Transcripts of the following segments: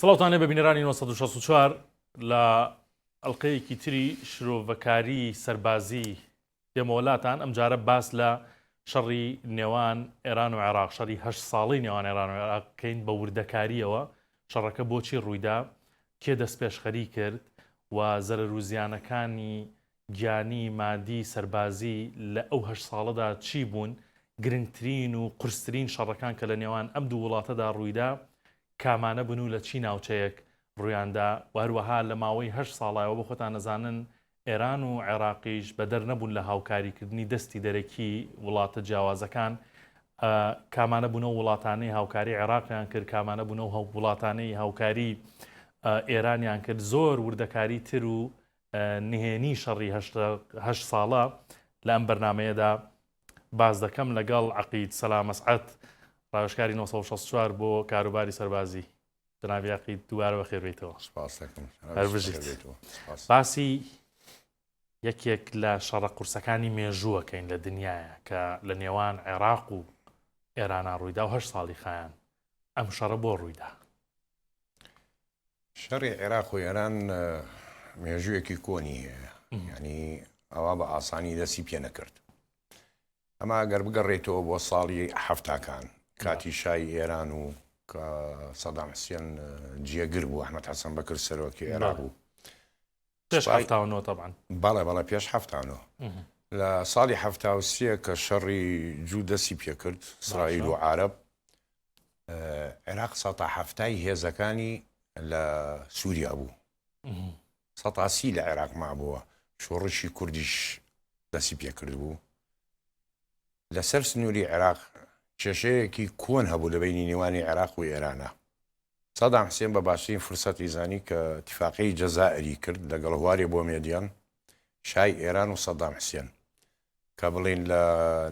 سڵاوتان لێ بە بینەرانی 1964 لە ئەڵلقەیەکی تری شرۆڤەکاری سەربازی دێمەوەلاتان ئەمجارە باس لە شەڕی نێوان ئێران و عێراق شەڕی 8 ساڵی نێوان ئێران و عێراقکەین بە وردەکاریەوە شەڕەکە بۆچی ڕوویدا کێ دەست پێشخەری کرد و زەرەر و زیانەکانی گیانی مادی سەربازی لە ئەو 8 ساڵەدا چی بوون گرنگترین و قورسترین شەڕەکان کە لە نێوان ئەم دوو وڵاتەدا ڕوویدا کامانە بن و لە چی ناوچەیەک ڕوویاندا وهروەها لە ماوەی 8 ساڵایەوە بە خۆتان نەزانن ئێران و عێراقیش بەدەر نەبوون لە هاوکاریکردنی دەستی دەرەکی وڵاتە جیاوازەکان کامانە بوونەوە وڵاتانەی هاوکاری عێراقیان کرد کامانە بوونەوە وڵاتانەی هاوکاری ئێرانیان کرد زۆر وردەکاری تر و نهێنی شەڕی 8 ساڵە لە ئەم بەرنامەیەدا باز دەکەم لەگەڵ عەقید سەلام مەسعەد ڕاوێژکاری 1964 بۆ کاروباری سەربازی جنابی عەقید دووبارە بەخێر بێتەوە. باسی یەکێک لە شەڕە قورسەکانی مێژووەکەین لە دنیاە کە لە نێوان عێراق و ئێرانە ڕوویدا و 8 ساڵی خایان ئەم شەڕە بۆ ڕوویدا. شەڕی عێراق و ئێران مێژوویەکی کۆنی هەیە ینی ئەوە بە ئاسانی دەستی پێ نەکرد. ئەمە گەر بگەڕێتەوە بۆ ساڵی حەفتاکان کاتی شای ئێران و کە سەدام حوسێن جێگر بوو ئەحمەد حەسەن بەکر سەرۆکی عێراق بوو پێش حەفتاوەنەوە تەبعاً بەڵێ پێش حەفتانەوە لە ساڵی 1970 کە شەڕی جوو دەستی پێکرد ئیسرائیل و عارەب عێراق 1970 هێزەکانی لە سووریا بوو 1930 لە عێراق مابووە شۆڕشی کوردیش دەستی پێکرد بوو لەسەر سنووری عێراق کێشەیەکی کۆن هەبوو لە بینی نێوانی عێراق و ئێرانە سەدام حوسێن بە باشترین فرسەتی زانی کە اتفاقی جەزائری کرد لەگەڵ هوارێ بۆ مێدیان شای ئێران و سەدام حوسێن کە بڵێن لە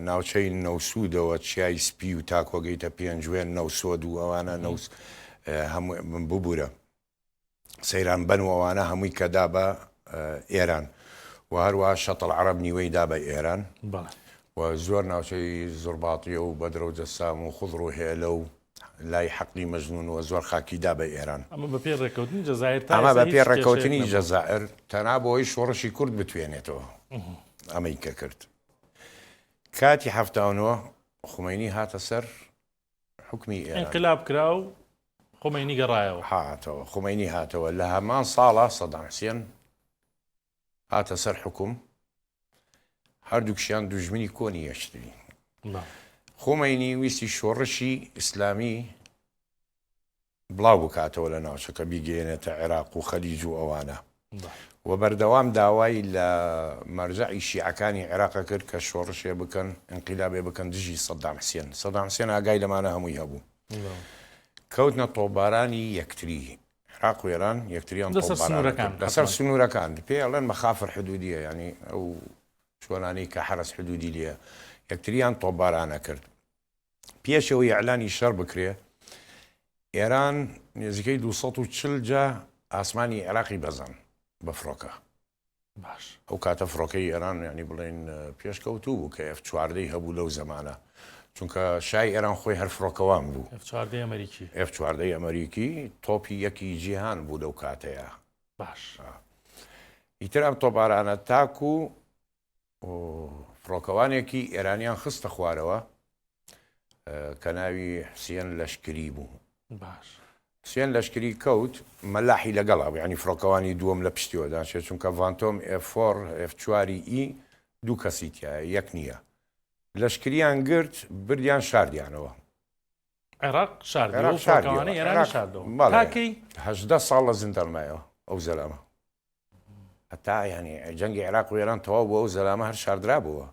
ناوچەی نەوسودەوە چیای سپی و تاکۆگەیتە پێنجوێن نەوسۆد و ئەوانە هەموو ببوورە سەیران بەن و ئەوانە هەمووی کەدا بە ئێران و هەروەها شەتڵ عەرەب نیوەی دا بە ئێران و زۆر ناوچەی زۆرباتیە و بەدرە و جەسام و خوڵڕ و هێلە و لای حەقی مەجنون و زۆر خاکیدا بە ئێران ئەمە بە پێ ڕێکەوتنی جەزائیر ئەمە بە پێ ڕێکەوتنی جەزائیر تەنها بۆی شۆڕشی کورد بتوێنێتەوە ئەمەی کە کرد کاتی حەفتاوەنەوە خومەینی هاتە سەر حکمی ئێران انقلاب کرا و خۆمەینی گەڕایەوە هاتەوە خومەینی هاتەوە لە هەمان ساڵە سەدام حوسێن هاتە سەر حکوم هەردووکشیان دوژمنی کۆنی یەکتری خۆمەینی ویستی شۆڕشی ئیسلامی بڵاو بکاتەوە لە ناوچەکە بیگەێنێتە عێراق و خەلیج و ئەوانە و بەردەوام داوای لە مەرجەعی شیعەکانی عێراقە کرد کە شۆڕشێ بکەن انقلابێ بکەن دژی سەدام حوسێن سەدام حوسێن ئاگای لەمانە هەمووی هەبوو کەوتنە تۆبارانی یەکتری عێراق و ئێران یەکتریان لەسەر سنوورەکان پێ ئەڵێن مەخافر حدودیە ینی ئەو شوێنانەی کە حرەس حدودی لێە یەکتریان تۆبارانە کرد پێشەوەی ئەعلانی شەڕ بکرێ ئێران نێزیکەی 240 جا ئاسمانی عێراقی بەزان بە فڕۆکە باش ئەو کاتە فڕۆکەی ئێران ینی بڵێن پێشکەوتوو بوو کە F-14 هەبوو لەو زەمانە چونکە شای ئێران خۆی هەر فڕۆکەوان بوو F-14 ئەمریکی تۆپی یەکی جیهان بوو لەو کاتەیە باش ئیتر ئەم تۆبارانە تاکو فڕۆکەوانێکی ئێرانیان خستە خوارەوە کە ناوی حوسێن لەشکری بوو باش حوسێن لەشکری کەوت مەلاحی لەگەڵا ینی فڕۆکەوانی دووەم لە پشتیوەدا چونکە ڤانتۆم F4 دوو کەسی تایە یەک نییە لەشکریان گرت بردیان شاردیانەوە عێراق شاردەوە تاکەی 18 ساڵ لە زیندانمایەوە ئەو زەلامە هەتا ینی جەنگی عێراق و ئێران تەواو بووە و زەلامە هەر شاردرا بووە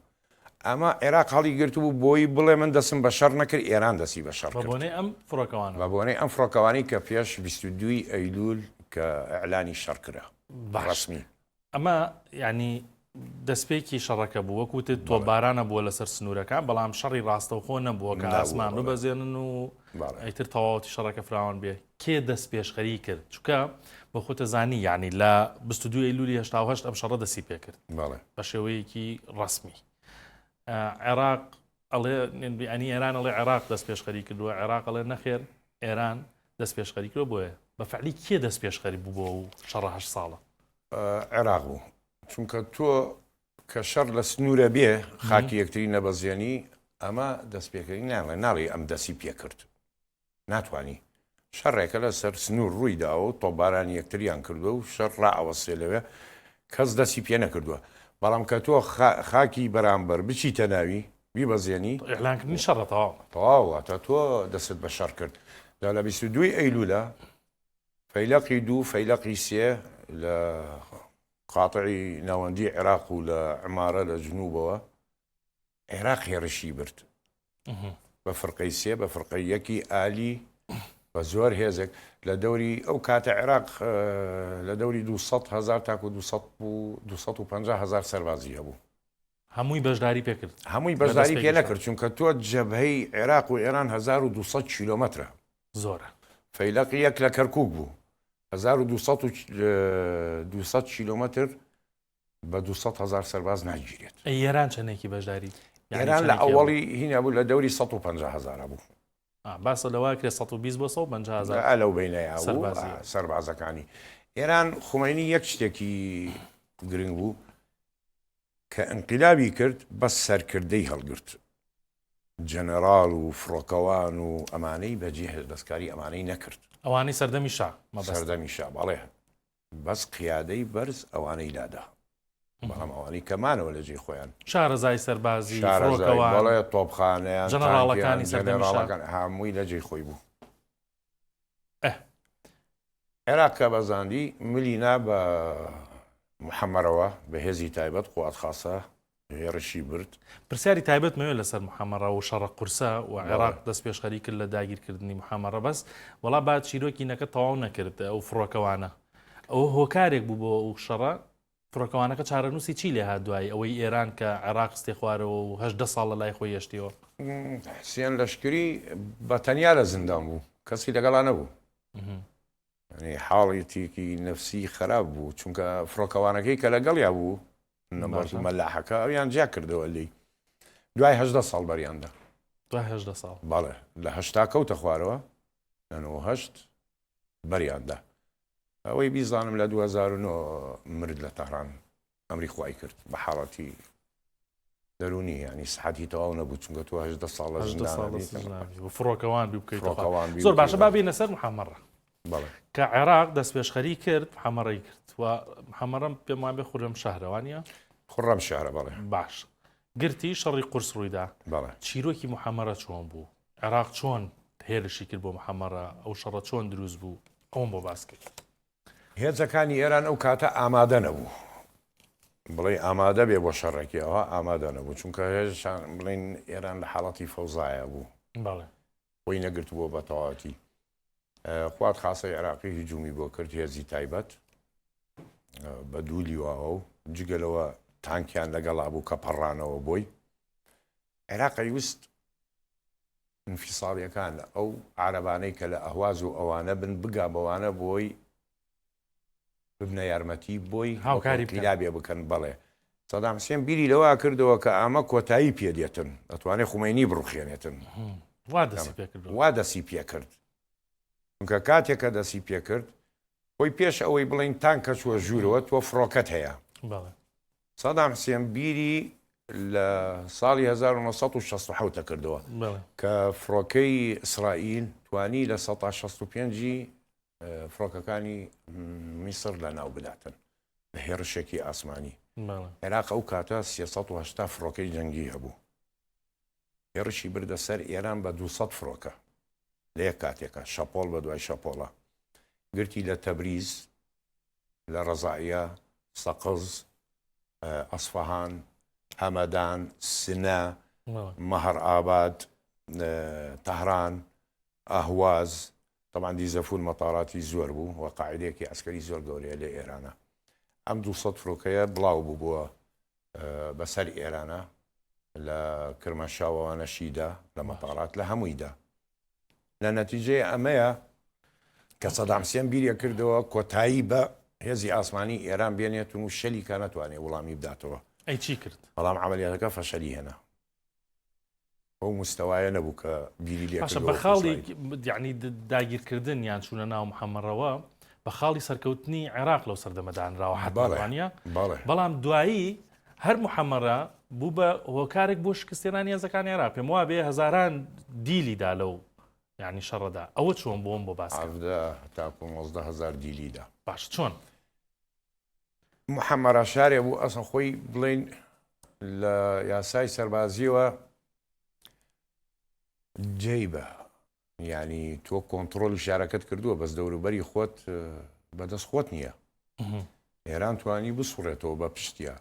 ئەمە عێراق هەڵی گرت بوو بۆی بڵێ من دەسم بە شەڕ نەکرد ئێران دەسی بە شەڕ کرد بۆنەی ئەم فڕۆکەوانە بە بۆنەی ئەم فڕۆکەوانی کە پێش 22 ئەیلول کە ئەعلانی شەڕ کرا ڕەسمی ئەمە ینی دەستپێکی شەڕەکە بوو وەکوتت تۆبارانە بووە لەسەر سنوورەکان بەڵام شەڕی ڕاستەوخۆ نەبووە کە ئاسمان ببەزێنن و ئەیتر تەواوەتی شەڕەکە فراوان بێ کێ دەست پێشخەری کرد چونکە بە خۆتە زانی یعنی لە 22 ئەیلولی 1970 ئەم شەڕە دەستی پێکرد بە شێوەیەکی ڕەسمی عێراق ئەڵێ ئەنی ئێران ئەڵێ عێراق دەست پێشخەری کردووە عێراق ئەڵێ نەخێر ئێران دەست پێشخەری کرد بۆیە بەفعلی کێ دەست پێشخەری بوو بۆ و شەڕە 8 ساڵە عێراق بوو چونکە تۆ کە شەڕ لە سنوورە بێ خاکی یەکتری نەبەزیێنی ئەمە دەست پێکردی ناڵێ ئەم دەستی پێکرد ناتوانی شەڕێکە لە سەر سنوور ڕوویداوە و تۆبارانی یەکتریان کردووە و شەڕ ڕائەوەسێ لەوێ کەس دەستی پێ نەکردووە بەڵام کە تۆ خاکی بەرامبەر بچیتە ناوی بیبەزیێنی ئێعلانکردنی شەڕەتەوە تەواوە تۆ دەست بە شەڕ کرد لە 22 ئەیلولە فەیلەقی 2 فەیلەقی 3 لە قاتعی ناوەندی عێراق و لە عمارە لە جنوبەوە عێراق هێرشی برد بە فرقەی 3 بە فرقەی 1 ئالی بە زۆر هێزێک لە دەوری ئەو کاتە عێراق لە دەوری 200,000 تاکو 250,000 سەربازی هەبوو هەمووی بەشداری پێکرد هەمووی بەشداری پێ نەکرد چونکە تۆ جەبهەی عێراق و ئێران 1200 کیلۆمەترە زۆرە فەیلەقی 1 لە کەرکووک بوو 1200 کیلۆمەتر بە 200,000 سەرباز ناگیرێت ئێران چەندێکی بەشداری ئێران لە ئەوەڵی هینە بوو لە دەوری 150,000 بوو باسە لەوە کرێ 120 بۆ 150,000 ئەلەو بینەیە سەربازەکانی ئێران خومینی یەک شتێکی گرنگ بوو کە ئینقلابی کرد بەس سەرکردەی هەڵگرت جەنەرال و فڕۆکەوان و ئەمانەی بەجێ دەستکاری ئەمانەی نەکرد ئەوانەی سەردەمی شا سەردەمی شا بەڵێ بەس قیادەی بەرز ئەوانەی لادا بەڵام ئەوانەی کەمانەوە لە جێ خۆیان شارەزای سەربازی بەڵێ تۆپخانەیان جەنەڕاڵەکانی جەنەڕاڵەکان هەمووی لە جێ خۆی بوو عێراق کە بەزاندی ملینا بە محەممەرەوە بە هێزی تایبەت قوات خاسە هێرشی برد پرسیاری تایبەت مەوێت لەسەر محەممەڕە و شەڕە قورسە و عێراق دەست پێشخەری کرد لە داگیرکردنی محەممەڕە بەس وڵا بعد چیرۆکی نەکە تەواو نەکرد ئەو فڕۆکەوانە ئەوە هۆکارێک بوو بۆ ئەو شەڕە فڕۆکەوانەکە چارەنووسی چی لێ هات دوای ئەوەی ئێران کە عێراق ستێ خوارەوە و 18 ساڵ لە لای خۆی هێشتیەوە حسێن لەشکری بە تەنیا لە زیندان بوو کەسی لەگەڵا نەبوو حاڵێتێکی نفسی خراپ بوو چونکە فڕۆکەوانەکەی کە لەگەڵیا بوو مەلاحەکە ئەویان جیا کردەوە لی دوای 18 ساڵ بەریاندا دوای 18 ساڵ بەڵێ لە هەشتا کەوتە خوارەوە لە 9 بەریاندا ئەوەی بیزانم لە 2009 مرد لە تەهران ئەمری خوای کرد بە حاڵەتی دەرونی ینی سحەتی تەواو نەبوو چونکە تو 18 ساڵ لە زیندان فڕۆکەوان بکەیت زۆر باشە بابینە سەر محەممەڕە کە عێراق دەست پێشخەری کرد محەممەڕی کرد و محەممەڕم پێم وان بێ خورم شەهرەوانیە خوڕەم شارە بەڵێ باش گرتی شەڕی قورس ڕوویدا چیرۆکی محەممەڕە چۆن بوو عێراق چۆن هێرشی کرد بۆ محەممەڕە ئەو شەڕە چۆن دروست بوو ئەوم بۆ باس کرد هێزەکانی ئێران ئەو کاتە ئامادە نەبوو بڵێ ئامادە بێ بۆ شەڕێکیەوە ئامادە نەبوو چونکە هێزشان بڵین ئێران لە حاڵەتی فەوزایە بوو خۆی نەگرت بووە بە تەواوەتی خوات خاسەی عێراقی هجومی بۆ کرد هێزی تایبەت بە دوو لیواوە و جگەلەوە تانکیان لەگەڵا بوو کە پەڕانەوە بۆی عێراق ویست انفیساڵیەکان ئەو عارەبانەی کە لە ئەهواز و ئەوانە بن بگا بەوانە بۆی ببنە یارمەتی بۆی هاوکاری پیلابێ بکەن بەڵێ سەدام حوسێن بیری لەوە کردەوە کە ئامە کۆتایی پێدێتن دەتوانێت خومینی بڕوخێنێتن وا دەسی پێکرد چونکە کاتێکە دەسی پێکرد خۆی پێش ئەوەی بڵین تانکە چووە ژوورەوە تۆ فڕۆکەت هەیە سەدام حوسێن بیری لە ساڵی 1960 کردەوە کە فڕۆکەی ئیسرائیل توانی لە 1965 فڕۆکەکانی میسر لە ناو بداتن لە هێرشێکی ئاسمانی عێراق ئەو کاتە 380 فڕۆکەی جەنگی هەبوو هێرشی بردە سەر ئێران بە 200 فڕۆکە لە یەک کاتێکە شەپۆڵ بە دوای شەپۆڵە گرتی لە تەبریز لە ڕەزائیە سەقز ئەسفەهان هەمەدان سنە مەهەر ئاباد تەهران ئەهواز طبعا دیزەفون مەتاڕاتی زۆر بوو و قاعدەیەکی عسکەری زۆر گەورەیە لە ئێرانە ئەم 200 فڕۆکەیە بڵاو بوو بووە بەسەر ئێرانە لە کرمەشاوەوانە شیدا لە مەتاڕات لە هەموویدا لە نەتیجەیە ئەمەیە کە سەدام حوسێن بیریە کردەوە کۆتایی بە هێزی ئاسمانی ئێران بێنێتون و شەلی کە نەتوانێت وەڵامی بداتەوە ئەی چی کرد بەڵام عملیاتەکە فەشەلی هێنا ئەو مستەوایە نەبوو کە بیری لێ باشە بە خاڵی یعنی داگیرکردن یان چوونە ناو محەممەڕەوە بە خاڵی سەرکەوتنی عێراق لەو سەردەمەدانراوە حتوانە بەڵام دوایی هەر محەممەرە بوو بە هۆکارێک بۆ شکستێنانی هێزەکانی عێراق پێم وا بێ هەزاران دیلیدا لەو یعنی شەڕەدا ئەوە چۆن بۆم بۆ باس تا 15,000 دیلیدا باش چۆن محەممەرە شارێ بوو ئەسن خۆی بڵین لە یاسای سەربازیەوە جێیبە ینی تۆ کۆنتترۆلی شارەکەت کردووە بەس دەوروبەری خۆت بەدەست خۆت نییە ئێران توانی بسوڕێتەوە بە پشتیا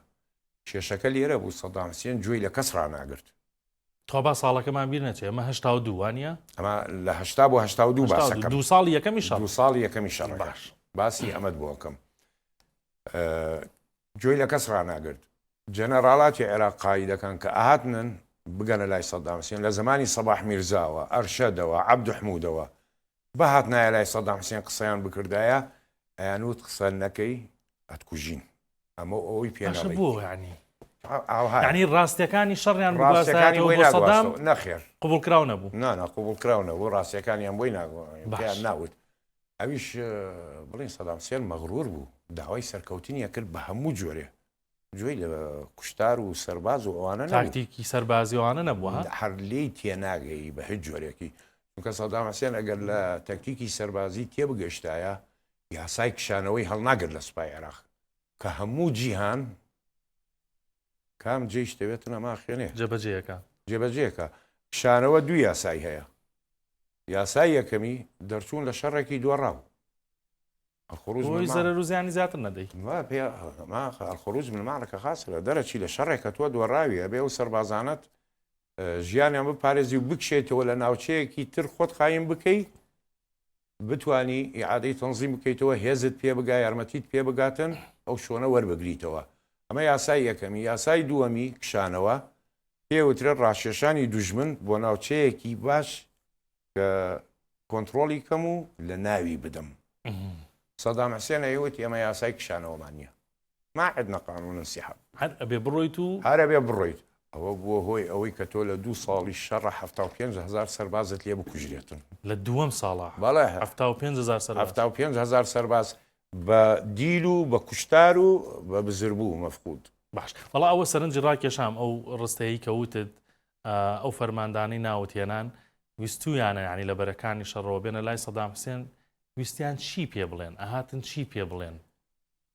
کێشەکە لێرە بوو سەدام حوسێن گوێی لە کەس ڕناگرت تۆ با ساڵەکەمان بیر نەچێ ئەمە 82 وانە ئەمە لە 80 بۆ 82 باسەکەم دو ساڵی یەکەمی شەڕ دو ساڵی یەکەمی شەڕ باش باسی ئەمەد بۆکەم گوێی لە کەس ڕناگرت جەنەڕاڵاتی عێراق قایدەکان کە ئاهاتنن بگەنە لای سەدام حوسێن لە زمانی سەباح میرزاوە ئەرشەدەوە عەبدو حمودەوە بەهات نایە لای سەدام حوسێن قسەیان بکردایە ئەیانوت قسە نەکەی ئەتکوژین ئەمە ئەوەی پێ بوو ینی ڕاستیەکانی شەڕیان سەدام نەخێر قوبولکراو نەبوو نانە قوبولکراونەوە ڕاستیەکانیان بۆی ناوت ئەویش بڵین سەدام حوسێن مەغرور بوو داوای سەرکەوتنیە کرد بە هەموو جۆرێ گوێی لە کوشتار و سەرباز و ئەوانە تاکتیکی سەربازیوانە نەبووە هەر لێی تێناگەی بە هیچ جۆرێکی چونکە سەدام حوسێن ئەگەر لە تەکتیکی سەربازی تێبگەشتایە یاسای کشانەوەی هەڵناگرت لە سوپای عێراق کە هەموو جیهان کام جێی شتەوێت نەما خوێنێ جێبەجێەکە کشانەوە دوو یاسای هەیە یاسای یەکەمی دەرچوون لە شەڕێکی دووەڕاو الخروج زەرەر و زیانی زیاتر نەدەی الخروج من معركة خاسرة دەرەچی لە شەڕێکە تۆ دووەڕاوی ئەبێ و سەربازانت ژیانیان بپارێزی و بکشێتەوە لە ناوچەیەکی تر خۆت قایم بکەی بتانی ئیعادەی تەنزیم بکەیتەوە هێزت پێ بگا یارمەتیت پێ بگاتن ئەو شۆنە وەربگریتەوە ئەمە یاسای یەکەمی یاسای دووەمی کشانەوە پێوترێ ڕاشێشانی دوژمن بۆ ناوچەیەکی باش کە کۆنتترۆلی کەم و لە ناوی بدەم سەدام حوسێن ئەیوت ئێمە یاسای کشانەوەمان نییە ما عندنا قانون انسحاب هەر ئەبێ بڕۆیت و هەر ئەبێ بڕۆیت ئەوە بووە هۆی ئەوەی کە تۆ لە 2 ساڵی شەڕە 75,000 سەربازت لێ بکوژرێتن لە دووەم ساڵە بەڵێ 75,000 سەرباز بە دیل و بە کوشتار و بە بزربوو مەفقود باش بەڵا ئەوە سەرنجی ڕاکێشام ئەو ڕستەیە کەوتت ئەو فەرماندانی ناوتێنان ویستویانە ینی لە بەرەکانی شەڕەوە بێنە لای سەدام حوسێن ویستیان چی پێ بڵێن ئەهاتن چی پێ بڵێن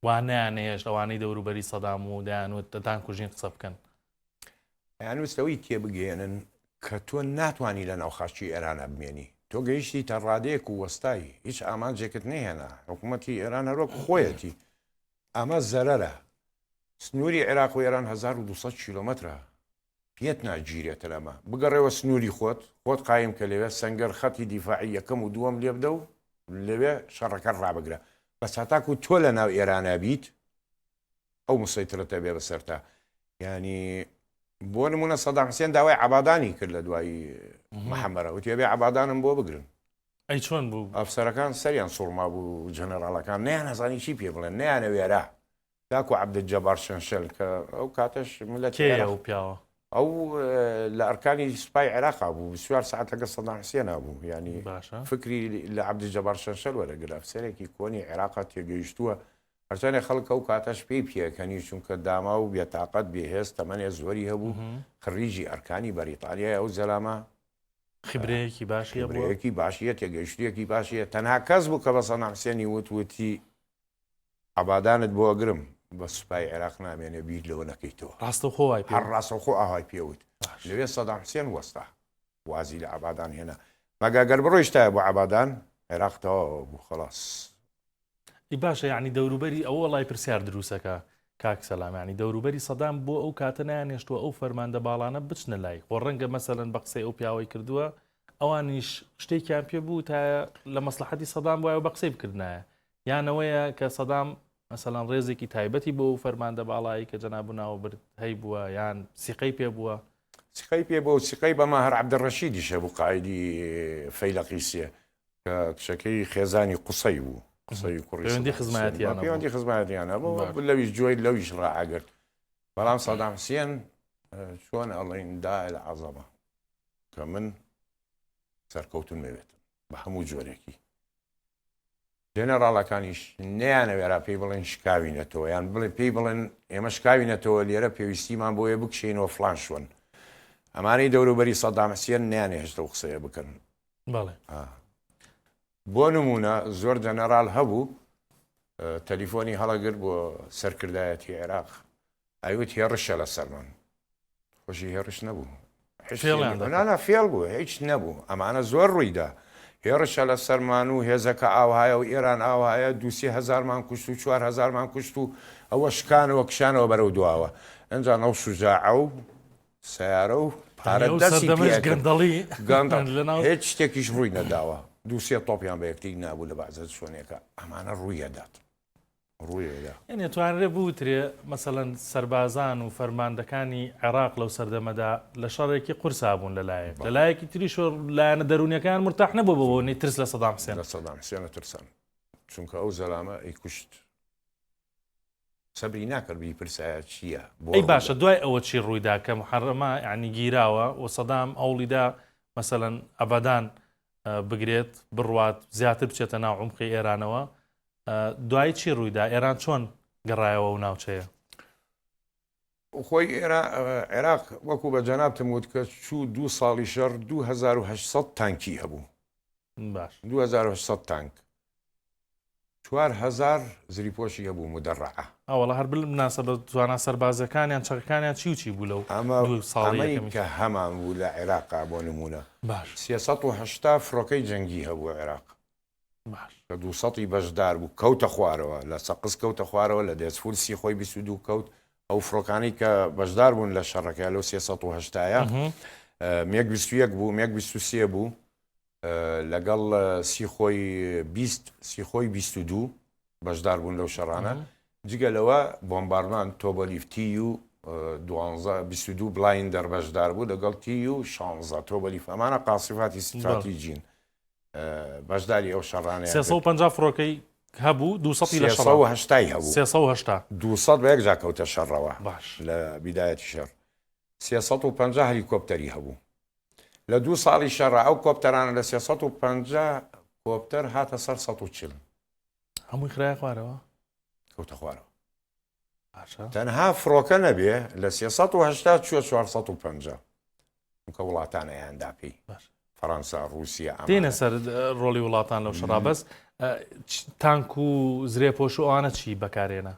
وانیان هێشت ئەوانەی دەوروبەری سەدام و دەیانوت دەتان کوژین قسە بکەن یانویستەوەی تێبگەێنن کە تۆ ناتوانانی لە ناوخاچی ئێرانە بمێنی تۆ گەیشتی تا ڕادەیەک و وەستایی هیچ ئامانجێکت نهێنا حکوومەتی ئێران هەرۆک خۆیەتی ئەمە زەرەرە سنووری عێراق و ئێران 1200 کیلۆمەترە پێت ناگیرێتە لەمە بگەڕێەوە سنووری خۆت قایم کە لەوێ سەنگەر خەتی دیفاعی یەکەم و دووەم لێ بدە و لەوێ شەڕەکە ڕابگرە بەس هەتاکو تۆ لە ناو ئێرانە بیت ئەو مسەیترەتە بێ بەسەرتا ینی بۆ نمونە سەدام حوسێن داوای عەبادانی کرد لە دوای محەممەرە وتی ئەبێ عەبادانم بۆ بگرن ئەی چۆن بوو ئەفسەرەکان سەریان سوڕما بوو جەنەڕاڵەکان نەیان نەزانی چی پێ بڵێن نەیانە وێرە تاکو عەبدولجەبار شەنشەل کە ئەو کاتەش ملەت کێیە و پیاوە ئەو لە ئەرکانی سوپای عێراقا بوو 24 ساعت لەگەڵ سەدام حوسێنە بوو ینی فکری لە عەبدولجەبار شەنشەل وەرەگرا ئەفسەرێکی کۆنی عێراقا تێگەیشتووە هەرچەندێک خەڵکە و کاتەش پێی پێکەنی چونکە داما و بێتاقەت بێهێز تەمەنێ زۆری هەبوو خڕیجی ئەرکانی بەریتانیای ئەو زەلامە خبرەیەکی باشیە خبرەیەکی باشیە تێگەیشتویەکی باشیە تەنها کەس بوو کە بە سەدام حوسێنی وتی عەبادانت بۆ ئەگرم بە سوپای عێراق نامێنێ بیر لەوە نەکەیتەوە ڕاستەوخۆ هەر ڕاستەوخۆ ئاهای پێوت لەوێ سەدام حوسێن وەستا وازی لە عەبادان هێنا مەگەگەر بڕۆیشتایە بۆ عەبادان عێراقتەوە بوو خەڵاس باشە یعنی دەوروبەری ئەوە وڵای پرسیار دروستەکە کاک سەلام ینی دەوروبەری سەدام بۆ ئەو کاتە نیانێشتووە ئەو فەرماندە باڵانە بچنە لای خۆ ڕەنگە مەسەلەن بە قسەی ئەو پیاوەی کردووە ئەوانیش شتێکیان پێ بوو تا لە مەسلحەتی سەدام وایە بە قسەی بکردنایە یانەوەیە کە سەدام مەسەلەن ڕێزێکی تایبەتی بۆ فەرماندە باڵایی کە جەنابووناوە برد هەی بووە یان سیقەی پێ بووە سیقەی پێ بوو سیقەی بەما هەر عەبدولڕەشیدیشە بوو قایدی فەیلەقی سێ کە کچەکەی خێزانی قوسەی بوو قسەی کوڕی پەیوەندی خزمەتیانە بۆ لەویش جوۆی لەویش ڕائەگرت بەڵام سەدام حوسێن چۆن ئەڵێن داعی العەزەمە کە من سەرکەوتن مەوێت بە هەموو جۆرێکی جێنەڕاڵەکانیش نیانەوێرا پێی بڵێن شکاوینەتەوە یان بڵێ پێی بڵێن ئێمە شکاوینەتەوە لێرە پێویستیمان بۆیە بکشێنەوە فلان شوێن ئەمانەی دەوروبەری سەدام حوسێن نیانێ هێشتا و قسەیە بکەن بەڵێ بۆ نمونە زۆر جەنەرال هەبوو تەلیفۆنی هەڵەگرت بۆ سەرکردایەتی عێراق ئەیوت هێڕشە لە سەرمان خۆشی هێڕش نەبوو فێڵ بوو هیچ نەبوو ئەمانە زۆر ڕوویدا هێڕشە لە سەرمان و هێزەکە ئاوهایە و ئێران ئاوهایە 200,000مان کوشت و 4,000مان کوشت و ئەوە شکانەوە کشانەوە بەرەو دواوە ئەنجا نەو شوجاعە و سیارە و گەندەڵی هیچ شتێکیش ڕووی نەداوە 200 تۆپیان بە یەکتی نابوو لە بەعزە شوێنێکە ئەمانە ڕوویەدات ڕوویدا یعنی توانرێ بوترێ مەسەڵەن سەربازان و فەرماندەکانی عێراق لەو سەردەمەدا لە شەڕێکی قورسا بوون لەلایەک لەلایەکی تریش لایەنە دەرونیەکان مرتاح نەبوو بەوەی ترس لە سەدام حوسێن لە سەدام حوسێنە ترسان چونکە ئەو زەلامە ئەی کوشت سەبری ناکرد بیپرسایە چییە ئەی باشە دوای ئەوە چی ڕوویدا کە محەرەمە یعنی گیراوە و سەدام ئەوڵیدا مەسەڵەن ئەبەدان بگرێت بڕوات زیاتر بچێتە ناو عومقی ئێرانەوە دوای چی ڕوویدا ئێران چۆن گەڕایەوە و ناوچەیە خۆی عێراق وەکو بە جەنابتم وت کە چوو 2 ساڵی شەڕ 2800 تانکی هەبوو باش 2800 تانک 4,000 زریپۆشی هەبوو مدەڕعە ئەوڵە هەر بناسە بە توانە سەربازەکانیان چەقەکانیان چی و چی بوو لەو ئەمە کە هەمان بوو لە عێراقا بۆ نمونە باش 380 فڕۆکەی جەنگی هەبوو عێراق کە 200 بەشدار بوو کەوتە خوارەوە لە سەقس کەوتە خوارەوە لە دەستفورسی خۆی 22 کەوت ئەو فڕۆکانی کە بەشدار بوون لە شەڕەکە لەو 380ە مێک 21 بوو مێک 23 بوو لەگەڵ سیخۆی 22 بەشدار بوون لەو شەڕانە جگە لەوە بۆمبارمان تۆبەلیفتی و 22 بلاین دەربەشدار بوو لەگەڵ تی و 16 تۆبەلیف ئەمانە قاسیفاتی استراتیجین بەشداری ئەو شەڕانەیە 350 فڕۆکەی هەبوو 200 لە 380 هەبوو 380 200 بە یەک جا کەوتە شەڕەوە باش لە بیدایەتی شەڕ 350 هەلیکۆپتەری هەبوو لە 2 ساڵی شەڕە ئەو کۆپتەرانە لە 350 کۆپتەر هاتە سەر 140 هەمووی خراە خوارەوە کەوتە خوارەوە تەنها فڕۆکە نەبێ لە 380 چوە 450 چونکە وڵاتانەیاندا پێی فەڕەنسا رووسیا دێنە سەر ڕۆلی وڵاتان لەو شەڕا بەس تانک و زرێپۆش و ئەوانە چی بەکارێنە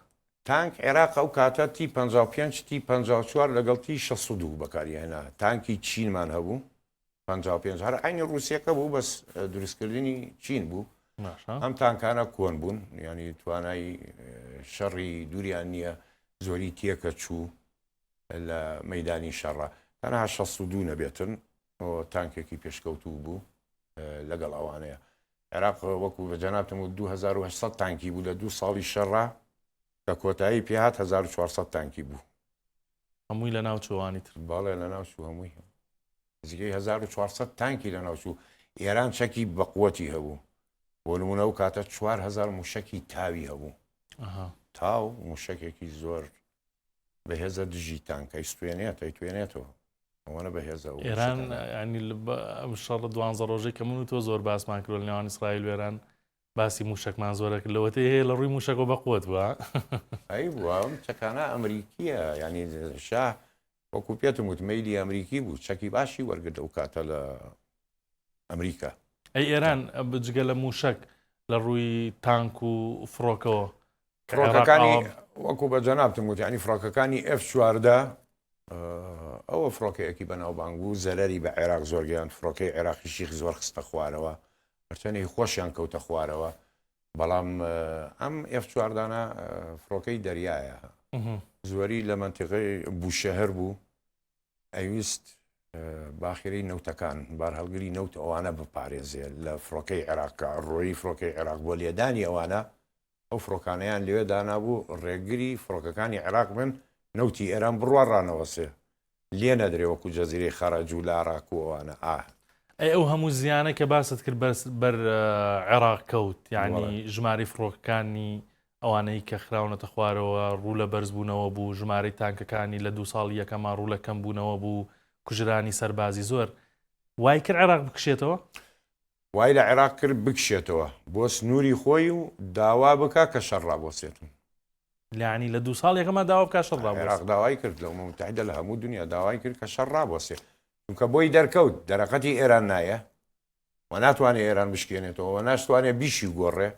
تانک عێراق ئەو کاتە تی 55 تی 54 لەگەڵ تی 62 بەکاریهێنا تانکی چینمان هەبوو 55 هەر عینی رووسیەکە بوو بەس دروستکردنی چین بوو ئەم تانکانە کۆن بوون ینی توانای شەڕی دووریان نییە زۆری تیەکە چوو لە مەیدانی شەڕە تەنها 62 نەبێتن تانکێکی پێشکەوتوو بوو لەگەڵ ئەوانەیە عێراق وەکو بە جەنابتم و 2800 تانکی بوو لە 2 ساڵی شەڕە کە کۆتایی پێهات 1400 تانکی بوو هەمووی لە ناوچوانی تر باڵێ لە ناوچوو هەمووی نزیکەی 1400 تانکی لە ناوچوو ئێران چەکی بەقوەتی هەبوو بۆ نمونە ئەو کاتە 4000 موشکی تاوی هەبوو تاو موشکێکی زۆر بەهێزە دژی تانکەی سوێنێتەی توێنێتەوە ئەوەنە بەهێزە ئێران ینی شەڕ 12 ڕۆژەی کە من تۆ زۆر باسمان کردو لە نێوان ئیسرائیل و ئێران باسی موشکمان زۆرە کرد لەوەتە هەیە لە ڕووی موشکەوە بەقوت بووە ئەی بووە چەکانە ئەمریکیە ینی شاه وەکو پێتم وت مەیلی ئەمریکی بوو چەکی باشی وەرگرت ئەو کاتە لە ئەمریکا ئەی ئێران بجگە لە موشک لە ڕووی تانک و فڕۆکەوە فڕۆکەکانی وەکو بە جەنابتم وت ینی فڕۆکەکانی F14 ئەوە فڕۆکەیەکی بەناوبانگ بوو زەرەری بە عێراق زۆرگەیان فڕۆکەی عێراقی شیخ زۆر خستە خوارەوە هەرچەندی خۆشیان کەوتە خوارەوە بەڵام ئەم F14 فڕۆکەی دەریایە زۆری لە منتیقەی بوشەهر بوو ئەویست باخیرەی نەوتەکان بار هەڵگری نەوت ئەوانە بپارێزێ لە فڕۆکەی عێراقا ڕۆیی فڕۆکەی عێراق بۆ لێدانی ئەوانە ئەو فڕۆکانیان لێوێ دانابوو ڕێگری فڕۆکەکانی عێراق بن نەوتی ئێران بڕوارڕانەوەسێ لێ نەدرێ وەکو جەزیرەی خەرەج و لە عێراق و ئەوانە ئەو هەموو زیانە کە باست کرد بەر عێراق کەوت یعنی ژماری فڕۆکەکانی ئەوانەی کە خراونەتە خوارەوە ڕوو لە بەرزبوونەوە بوو ژمارەی تانکەکانی لە 2 ساڵی یەکەما ڕوو لە کەم بوونەوە بوو کوژرانی سەربازی زۆر وای کرد عێراق بکشێتەوە وای لە عێراق کرد بکشێتەوە بۆ سنووری خۆی و داوا بکە کە شەڕ ڕابۆسێتن. لانی لە 2 ساڵ یەکەمە داوا بکە شەڕ عێراق ڕابۆست. داوای کرد لە ئەومە متحیدە لە هەموو دنیا داوای کرد کە شەڕ ڕابۆسێ چونکە بۆی دەرکەوت دەرەقەتی ئێران نایە و ناتوانێت ئێران بشکێنێتەوە و ناشتوانێت بیشی گۆڕێ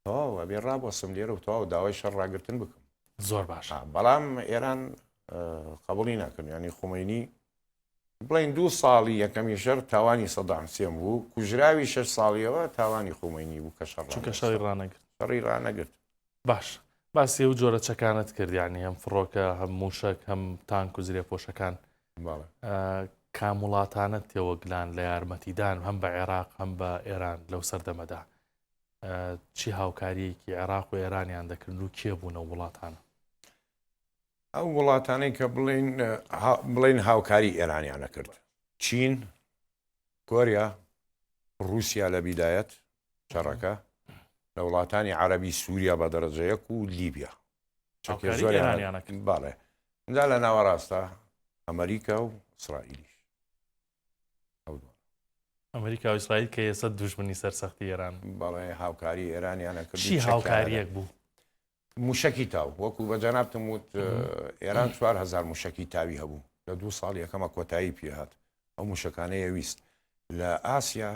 تەواوە بێ ڕابۆسم لێرە و تەواو داوای شەڕ ڕاگرتن بکەم. زۆر باش. بەڵام ئێران قبوڵی ناکرد ینی خومینی بڵین 2 ساڵی یەکەمی شەر تاوانی سەدام حوسێن بوو کوژراوی 6 ساڵیەوە تاوانی خومینی بوو کە چونکە شەڕی ڕانەگرت. شەڕی ڕانەگرت. باش باسی ئەو جۆرە چەکانت کردیانی هەم فڕۆکە هەم موشک هەم تانک و زرێ پۆشەکان کام وڵاتانت تێوە گلان لە یارمەتیدان هەم بە عێراق هەم بە ئێران لەو سەردەمەدا چی هاوکاریەکی عێراق و ئێرانیان دەکرد و کێ بوونە وڵاتانە؟ ئەو وڵاتانەی کە بڵین هاوکاری ئێرانیانە کرد چین، کۆریا، رووسیا لە بیدایەت شەڕەکە لە وڵاتانی عەرەبی سووریا بە دەرەجەیەک و لیبیا باڵێ دا لە ناوەڕاستە ئەمریکا و ئیسرائیلیش ئەمریکا و ئیسرائیل کە ئێستا دوژمنی سەرسەختی ئێران بەڵێ هاوکاری ئێرانیانە کرد. چی هاوکاریەک بوو؟ موشکی تاو وەکو بەجەنابتم وت ئێران 4000 موشکی تاوی هەبوو لە 2 ساڵ یەکەمە کۆتایی پێهات ئەو موشکانەیە ویست لە ئاسیا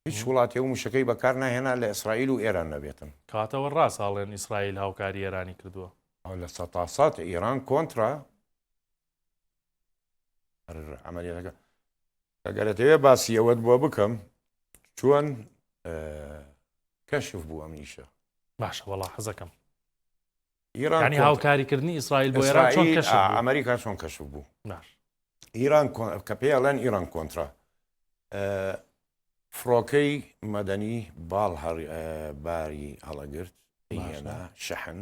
هیچ وڵاتی و موشەکەی بەکار ناهێنا لە ئیسرائیل و ئێران نەبێتن. کاتەوە ڕاست هاڵێن ئیسرائیل هاوکاری ئێرانی کردووە لە سەتاسات ئێران کۆنترا عملیاتەکە ئەگەرەتەوێ باسی ئەوەت بۆ بکەم چۆن کەشف بوو ئەمیشە. باشە وەڵا حەزەکەم ئیرانی هاوکاریکردنی ئیسرائیل بۆ ئێران چۆن کەشف بوو؟ ئەمریکا چۆن کەشف بوو؟ باش ئیران کە پێڵێن ئیران کۆنترا فڕۆکەی مەدەنی باڵ باری هەڵەگرت هێنا شەحن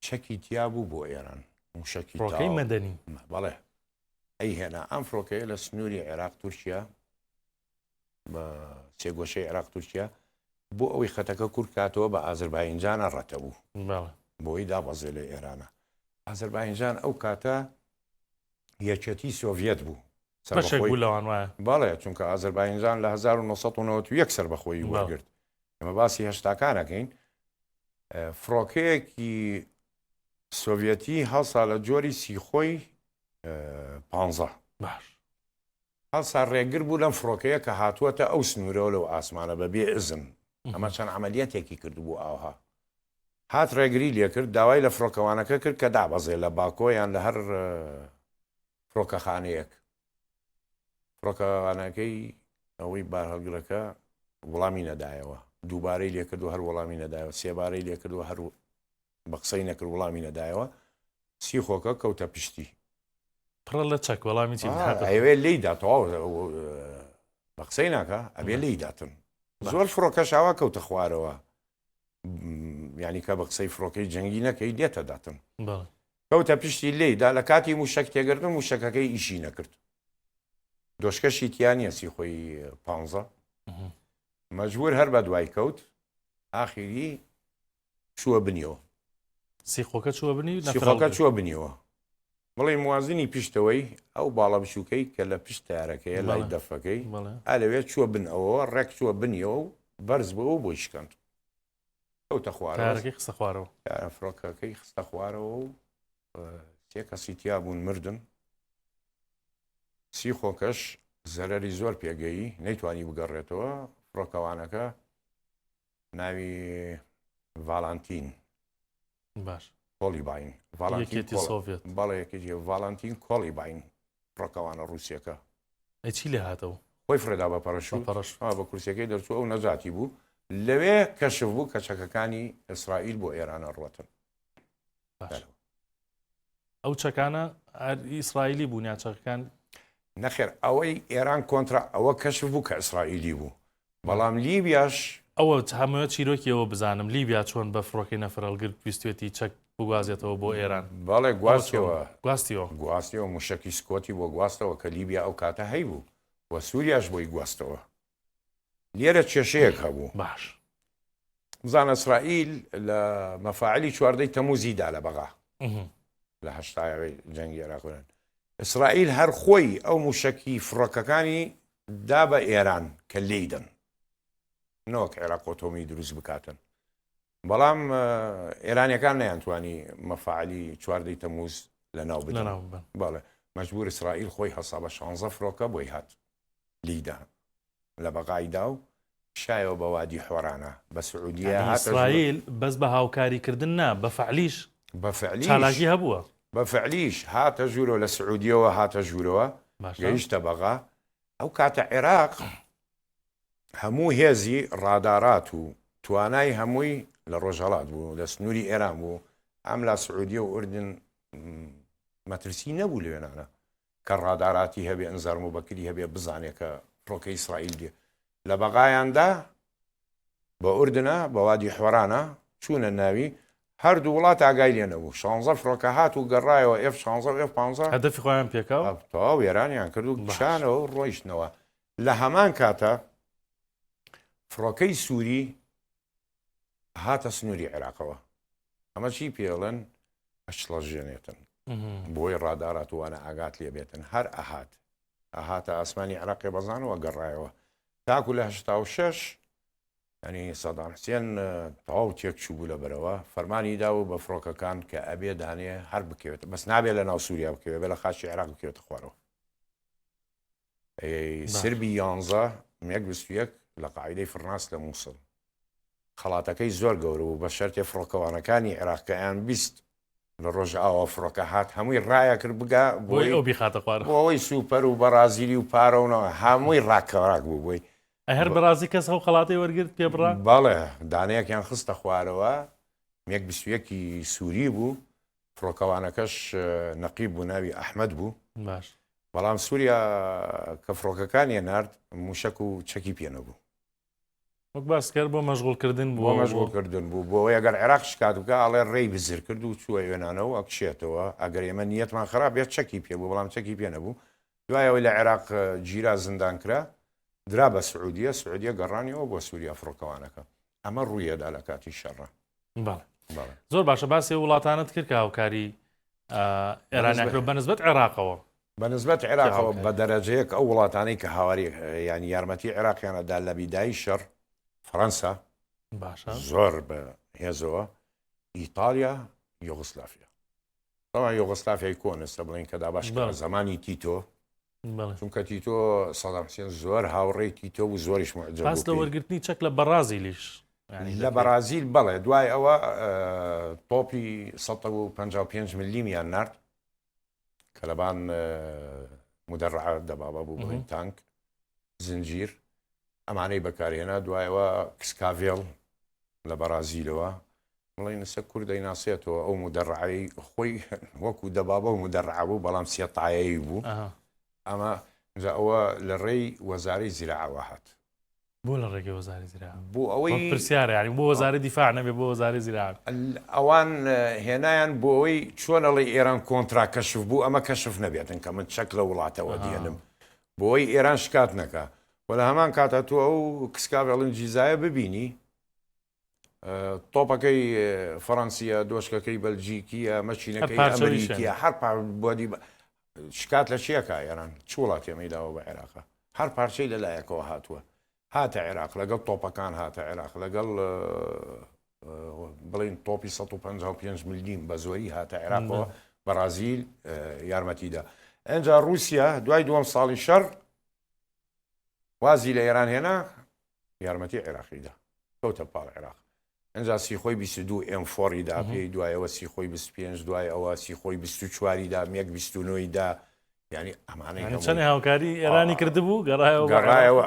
چەکی تیا بوو بۆ ئێران موشکی فڕۆکەی مەدەنی بەڵێ ئەی هێنا ئەم فڕۆکەیە لە سنووری عێراق تورکیا بە سێگۆشەی عێراق تورکیا بۆ ئەوەی خەتەکە کورد کاتەوە بە ئازربایجانە ڕەتە بوو بۆی دابەزێ لە ئێرانە. ئازربایجان ئەو کاتە یەکەتی سۆڤێت بوو باڵێ چونکە ئازربایجان لە 1991 سەر بەخۆی وەرگرت. ئەمە باسی هەشتاکانەکەین فڕۆکەیەکی سۆڤێتی هەڵسا لە جۆری سیخۆی 15 هەڵسا ڕێگر بوو لەم فڕۆکەیە کە هاتووەتە ئەو سنوورەوە لەو ئاسمانە بەبێ ئزن ئەمە چەند عملیاتێکی کردبوو ئاوها هات ڕێگری لێکرد داوای لە فڕۆکەوانەکە کرد کە دابەزێ لە باکۆیان لە هەر فڕۆکەخانەیەک فڕۆکەوانەکەی ئەوەی بارهەڵگرەکە وەڵامی نەدایەوە دووبارەی لێکرد و هەر وەڵامی نەدایەوە سێبارەی لێکرد و هەر بە قسەی نەکرد وەڵامی نەدایەوە سی خۆکە کەوتە پشتی پڕە لە چەک وەڵامی ئەوێ لێیدا تەواو بە قسەی ناکە ئەبێ لێیداتن زۆر فڕۆکەشاوە کەوتە خوارەوە یعنی کە بە قسەی فڕۆکەی جەنگی نەکەی دێتە داتن کەوتە پشتی لێیدا لە کاتی موشک تێگەردن موشەکەکەی ئیشی نەکرد دۆشکەشی تیانە سی خۆی 15 مەجبور هەر بە دوای کەوت ئاخیری چووە بنیەوە سیخۆکە چووە بنی سیخۆکە چووە بنیەوە بڵێ موازنی پشتەوەی ئەو باڵە بچووکەی کە لە پشت تارەکەیە لای دەفەکەی ئالەوێت چووە بنەوە ڕێک چووە بنیەوە و بەرز بەوە بۆی شکاند ئەوتە خوارەکەی خستە خوارەوە فڕۆکەکەی خستە خوارەوە و سێ کەسی تیا بوون مردن سی خۆکەش زەرەری زۆر پێگەیی نەیتوانی بگەڕێتەوە فڕۆکەوانەکە ناوی ڤالانتین باش کۆلیباین بەڵێ یەکێکی ڤالانتین کۆلیباین فڕۆکەوانە ڕووسیەکە چی لێ هاتەوە خۆی فرێدا بە پەرەشوت بە کورسەکەی دەرچوو ئەو نەجاتی بوو لەوێ کەشف بوو کە چەکەکانی ئیسرائیل بۆ ئێرانە ڕوەتن ئەو چەکانە ئیسرائیلی بوون یا چەکەکان نەخێر ئەوەی ئێران کۆنترا ئەوە کەشف بوو کە ئیسرائیلی بوو بەڵام لیبیاش ئەوە هەمووە چیرۆکیەوە بزانم لیبیا چۆن بە فڕۆکەی نەفرەڵگرت ویستێتی چەک بگوازێتەوە بۆ ئێران بەڵێ گواستیەوە گواستیەوە موشکی سکۆتی بۆ گواستەوە کە لیبیا ئەو کاتە هەی بوو وە سووریاش بۆی گواستەوە لێرە کێشەیەک هەبوو باش بزانە ئیسرائیل لە مەفاعلی 14 تەمووزیدا لە بەغا لە هەشتاوی جەنگی عێراقیان ئیسرائیل هەر خۆی ئەو موشکی فڕۆکەکانی دا بە ئێران کە لێیدەن نەوەک عێراق ئۆتۆمی دروست بکاتن بەڵام ئێرانیەکان نەیانتوانی مەفاعلی چواردەی تەمووز لەناو بدەن بەڵێ مەجبور ئیسرائیل خۆی هەسا بە 16 فڕۆکە بۆی هات لیدا لە بەقایدا و شایەوە بە وادی حۆرانە بە سعودیە ئیسرائیل بەس بە هاوکاریکردن نا بە فعلیش چالاکی هەبووە بە فعلیش هاتە ژوورەوە لە سعودیەوە هاتە ژوورەوە گەیشتە بەغا ئەو کاتە عێراق هەموو هێزی ڕادارات و توانای هەمووی لە ڕۆژهەڵات بوو لە سنووری ئێران بوو ئەم لا سعودیە و ئوردن مەترسی نەبوو لەوێنانە کە ڕاداراتی هەبێ ئەنزارم و بەکری هەبێ بزانێت کە فڕۆکە ئیسرائیل دێ لە بەغایاندا بە ئوردنە بە وادی حۆرانە چوونە ناوی هەردوو وڵات ئاگای لێ نەبوو 16 فڕۆکە هات و گەڕایەوە F16 و F15 هەدەفی خۆیان پێکاو تەواو ئێرانیان کرد و گشانەوە ڕۆیشتنەوە لە هەمان کاتە فڕۆکەی سووری هاتە سنووری عێراقەوە ئەمە چی پێڵێن ئەشڵەژێنێتن بۆی ڕاداراتوانە ئاگات لێ بێتن هەر ئەهاتە ئاسمانی عێراقی بەزانەوە گەڕایەوە تاکو لە 86 ینی سەدام حوسێن تەواو تێک چوو بوو لە بەرەوە فەرمانی داوە بە فڕۆکەکان کە ئەبێ دانێ هەر بکەوێت بەس نابێت لە ناو سووریا بکەوێت بێ لە خاچی عێراق بکەوێتە خوارەوە سربی 11 مێک 21 لە قاعدەی فرناس لە مووسڵ خەڵاتەکەی زۆر گەورە بوو بە شەرتێ فڕۆکەوانەکانی عێراقیان بیست لە ڕۆژ ئاوە فڕۆکە هات هەمووی ڕایە کرد بگا بۆی ئەو بیخاتە خوارە بۆەوەی سوپەر و بەرازیلی و پارەونەوە هەمووی ڕاکەڕاک بوو بۆی هەر بەرازی کەس ئەو خەڵاتی وەرگرت پێ بڕا بەڵێ دانەیەکیان خستە خوارەوە مێک 21 سووری بوو فڕۆکەوانەکەش نەقیب بوو ناوی ئەحمەد بوو باش بەڵام سووریا کە فڕۆکەکانی نرد موشک و چەکی پێ نەبوو وەک باس کرد بۆ مەشغوڵکردن بۆ مەشغوڵکردن بوو بۆ ئەگەر عێراق شکات بکە ئەڵێ ڕێی بزر کرد و چووە وێنانەوە ئەکشێتەوە ئەگەر ئێمە نیەتمان خراپ بێت چەکی پێ بوو بەڵام چەکی پێ نەبوو دوایەوەی لە عێراق گیرا زندان کرا درا بە سعودیە گەڕانیەوە بۆ سووریا فڕۆکەوانەکە ئەمە ڕوویەدا لە کاتی شەڕە زۆر باشە باسی وڵاتانت کرد کە هاوکاری ئێرانیان بەنسبەت عێراقەوە بەنسبەت عێراقەوە بە دەرەجەیەک ئەو وڵاتانەی کە هاواری ینی یارمەتی عێراقیانەدا لە بیدایی شەڕ فەڕەنسا باشە زۆر بە هێزەوە ئیتالیا یۆغسلافیا طبعا یۆغسلافیای کۆنستە بڵین کە دا باش زمانی تیتۆ چونکە تیتۆ سەدام حوسێن زۆر هاوڕێی تیتۆ و زۆریش معجب باس لە وەرگرتنی چەک لە بەرازیلیش لە بەرازیل بەڵێ دوای ئەوە تۆپی 155 میلیمیان نرد کە لەبان مدەڕعە دەبابە بوو بڵین تانک زنجیر ئەمانەی بەکارهێنا دوایەوە کسکاڤێڵ لە بەرازیلەوە بڵین سە کوردەی ناسێتەوە ئەو مدەڕعەی خۆی وەکو دەبابە و مدەڕعە بوو بەڵام سێتایەی بوو ئەمە ئەوە لە ڕێی وەزارەی زیراعەوە هات بۆ لە ڕێگەی وەزاری زیراعە بۆ ئەوەی پرسیارە ینی بۆ وەزارەی دیفاع نەبێ بۆ وەزارەی زیراعە ئەوان هێنایان بۆ ئەوەی چۆنەڵی ئێران کۆنترا کەشف بوو ئەمە کەشف نەبێتن کە من چەک لە وڵاتەوە دێنم بۆی ئێران شکات نەکە و لە هەمان کاتە تۆ ئەو کسکاڤێڵن جیزایە ببینی تۆپەکەی فەڕەنسیە دۆشکەکەی بەلجیکیە مەچینەکەی ئەمریکیە هەر بۆدی شکات لە چیەکە ئێران چ وڵاتی ئەمەیداوە بە عێراقە هەر پارچەی لەلایەکەوە هاتووە هاتە عێراق لەگەڵ تۆپەکان هاتە عێراق لەگەڵ بڵین تۆپی 155 میلیم بە زۆری هاتە عێراقەوە بەرازیل یارمەتیدا ئەنجا رووسیا دوای دووەم ساڵی شەڕ وازی لە ئێران هێنا یارمەتی عێراقیدا کەوتە پاڵ عێراق ئەنجا سیخۆی 22 M4دا پێی دوایەوە سیخۆی 25 دوای ئەوە سیخۆی 24دا مێک 29دا ینی ئەمانەی چەند هاوکاری ئێرانی کردبوو گەڕایەوە